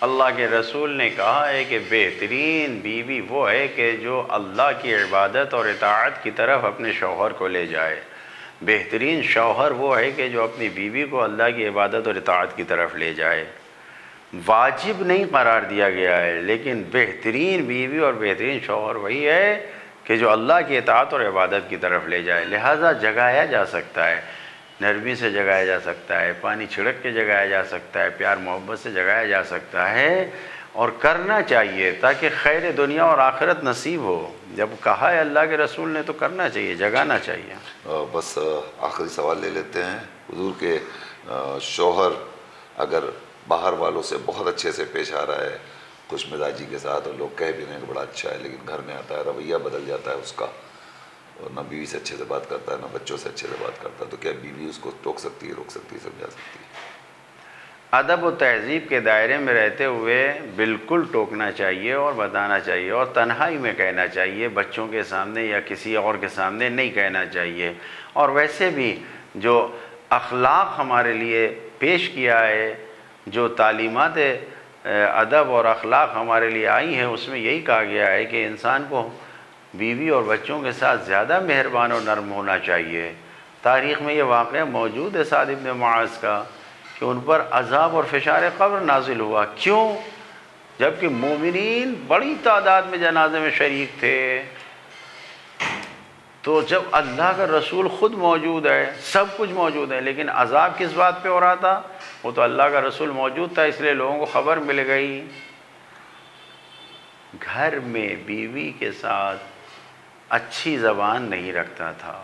اللہ کے رسول نے کہا ہے کہ بہترین بیوی وہ ہے کہ جو اللہ کی عبادت اور اطاعت کی طرف اپنے شوہر کو لے جائے، بہترین شوہر وہ ہے کہ جو اپنی بیوی کو اللہ کی عبادت اور اطاعت کی طرف لے جائے۔ واجب نہیں قرار دیا گیا ہے، لیکن بہترین بیوی اور بہترین شوہر وہی ہے کہ جو اللہ کی اطاعت اور عبادت کی طرف لے جائے، لہٰذا جگایا جا سکتا ہے، نرمی سے جگایا جا سکتا ہے، پانی چھڑک کے جگایا جا سکتا ہے، پیار محبت سے جگایا جا سکتا ہے، اور کرنا چاہیے تاکہ خیر دنیا اور آخرت نصیب ہو۔ جب کہا ہے اللہ کے رسول نے تو کرنا چاہیے، جگانا چاہیے۔ بس آخری سوال لے لیتے ہیں حضور کے، شوہر اگر باہر والوں سے بہت اچھے سے پیش آ رہا ہے، خوش مزاجی کے ساتھ، اور لوگ کہہ بھی رہے ہیں کہ بڑا اچھا ہے، لیکن گھر میں آتا ہے رویہ بدل جاتا ہے اس کا، اور نہ بیوی سے اچھے سے بات کرتا ہے، نہ بچوں سے اچھے سے بات کرتا ہے، تو کیا بیوی اس کو ٹوک سکتی ہے، روک سکتی ہے، سمجھا سکتی ہے؟ ادب و تہذیب کے دائرے میں رہتے ہوئے بالکل ٹوکنا چاہیے اور بتانا چاہیے، اور تنہائی میں کہنا چاہیے، بچوں کے سامنے یا کسی اور کے سامنے نہیں کہنا چاہیے۔ اور ویسے بھی جو اخلاق ہمارے لیے پیش کیا ہے، جو تعلیمات ادب اور اخلاق ہمارے لیے آئی ہیں، اس میں یہی کہا گیا ہے کہ انسان کو بیوی اور بچوں کے ساتھ زیادہ مہربان اور نرم ہونا چاہیے۔ تاریخ میں یہ واقعہ موجود ہے سعد بن معاذ کا، کہ ان پر عذاب اور فشار قبر نازل ہوا۔ کیوں؟ جبکہ مومنین بڑی تعداد میں جنازے میں شریک تھے۔ تو جب اللہ کا رسول خود موجود ہے، سب کچھ موجود ہے، لیکن عذاب کس بات پہ ہو رہا تھا؟ وہ تو اللہ کا رسول موجود تھا، اس لیے لوگوں کو خبر مل گئی۔ گھر میں بیوی کے ساتھ اچھی زبان نہیں رکھتا تھا،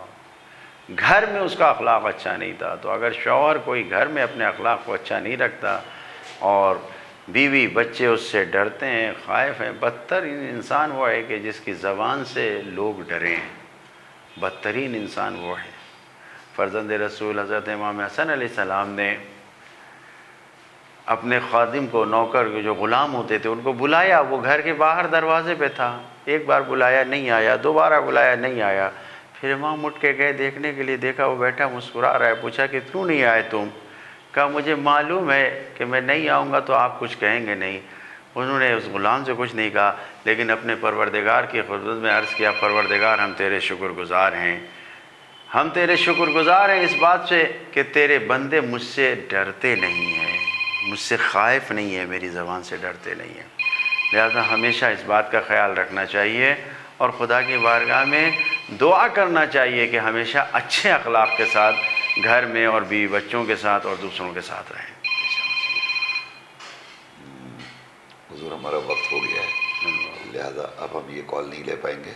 گھر میں اس کا اخلاق اچھا نہیں تھا۔ تو اگر شوہر کوئی گھر میں اپنے اخلاق کو اچھا نہیں رکھتا، اور بیوی بچے اس سے ڈرتے ہیں، خائف ہیں، بدترین انسان وہ ہے کہ جس کی زبان سے لوگ ڈریں، بدترین انسان وہ ہے۔ فرزند رسول حضرت امام حسن علیہ السلام نے اپنے خادم کو، نوکر کو، جو غلام ہوتے تھے، ان کو بلایا، وہ گھر کے باہر دروازے پہ تھا، ایک بار بلایا نہیں آیا، دوبارہ بلایا نہیں آیا، پھر امام اٹھ کے گئے دیکھنے کے لیے، دیکھا وہ بیٹھا مسکرا رہا ہے، پوچھا کہ کیوں نہیں آئے تم؟ کہا مجھے معلوم ہے کہ میں نہیں آؤں گا تو آپ کچھ کہیں گے نہیں۔ انہوں نے اس غلام سے کچھ نہیں کہا، لیکن اپنے پروردگار کی خدمت میں عرض کیا، پروردگار ہم تیرے شکر گزار ہیں، ہم تیرے شکر گزار ہیں اس بات سے کہ تیرے بندے مجھ سے ڈرتے نہیں ہیں، مجھ سے خائف نہیں ہے، میری زبان سے ڈرتے نہیں ہیں۔ لہذا ہمیشہ اس بات کا خیال رکھنا چاہیے، اور خدا کی بارگاہ میں دعا کرنا چاہیے کہ ہمیشہ اچھے اخلاق کے ساتھ گھر میں اور بیوی بچوں کے ساتھ اور دوسروں کے ساتھ رہیں۔ حضور ہمارا وقت ہو گیا ہے، لہذا اب ہم یہ کال نہیں لے پائیں گے۔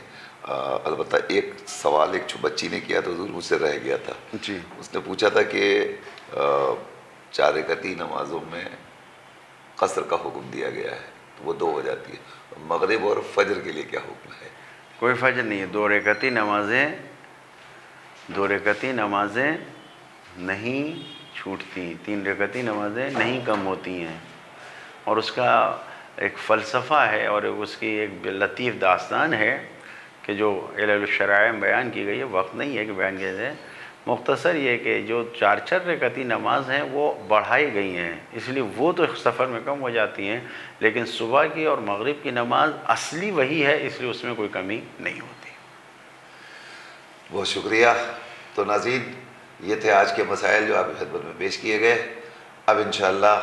البتہ ایک سوال ایک بچی نے کیا تو حضور مجھ سے رہ گیا تھا، جی، اس نے پوچھا تھا کہ 4 رکعتی نمازوں میں قصر کا حکم دیا گیا ہے تو وہ 2 ہو جاتی ہے، مغرب اور فجر کے لیے کیا حکم ہے؟ کوئی فجر نہیں ہے، 2 رکعتی نمازیں نہیں چھوٹتی، 3 رکعتی نمازیں نہیں کم ہوتی ہیں، اور اس کا ایک فلسفہ ہے اور اس کی ایک لطیف داستان ہے کہ جو علل الشرائع میں بیان کی گئی ہے، وقت نہیں ہے کہ بیان کیا جائے، مختصر یہ کہ جو 4 رکعتی نماز ہیں وہ بڑھائی گئی ہیں، اس لیے وہ تو سفر میں کم ہو جاتی ہیں، لیکن صبح کی اور مغرب کی نماز اصلی وہی ہے، اس لیے اس میں کوئی کمی نہیں ہوتی۔ بہت شکریہ۔ تو ناظرین، یہ تھے آج کے مسائل جو آپ کی خدمت میں پیش کیے گئے۔ اب انشاءاللہ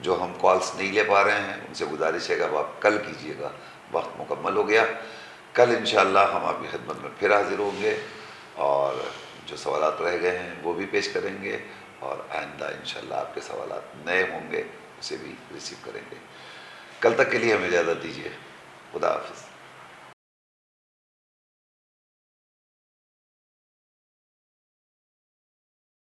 جو ہم کالز نہیں لے پا رہے ہیں ان سے گزارش ہے کہ اب آپ کل کیجئے گا، وقت مکمل ہو گیا۔ کل انشاءاللہ ہم آپ کی خدمت میں پھر حاضر ہوں گے، اور جو سوالات رہ گئے ہیں وہ بھی پیش کریں گے، اور آئندہ انشاءاللہ آپ کے سوالات نئے ہوں گے اسے بھی ریسیو کریں گے۔ کل تک کے لیے ہمیں اجازت دیجیے. خدا حافظ.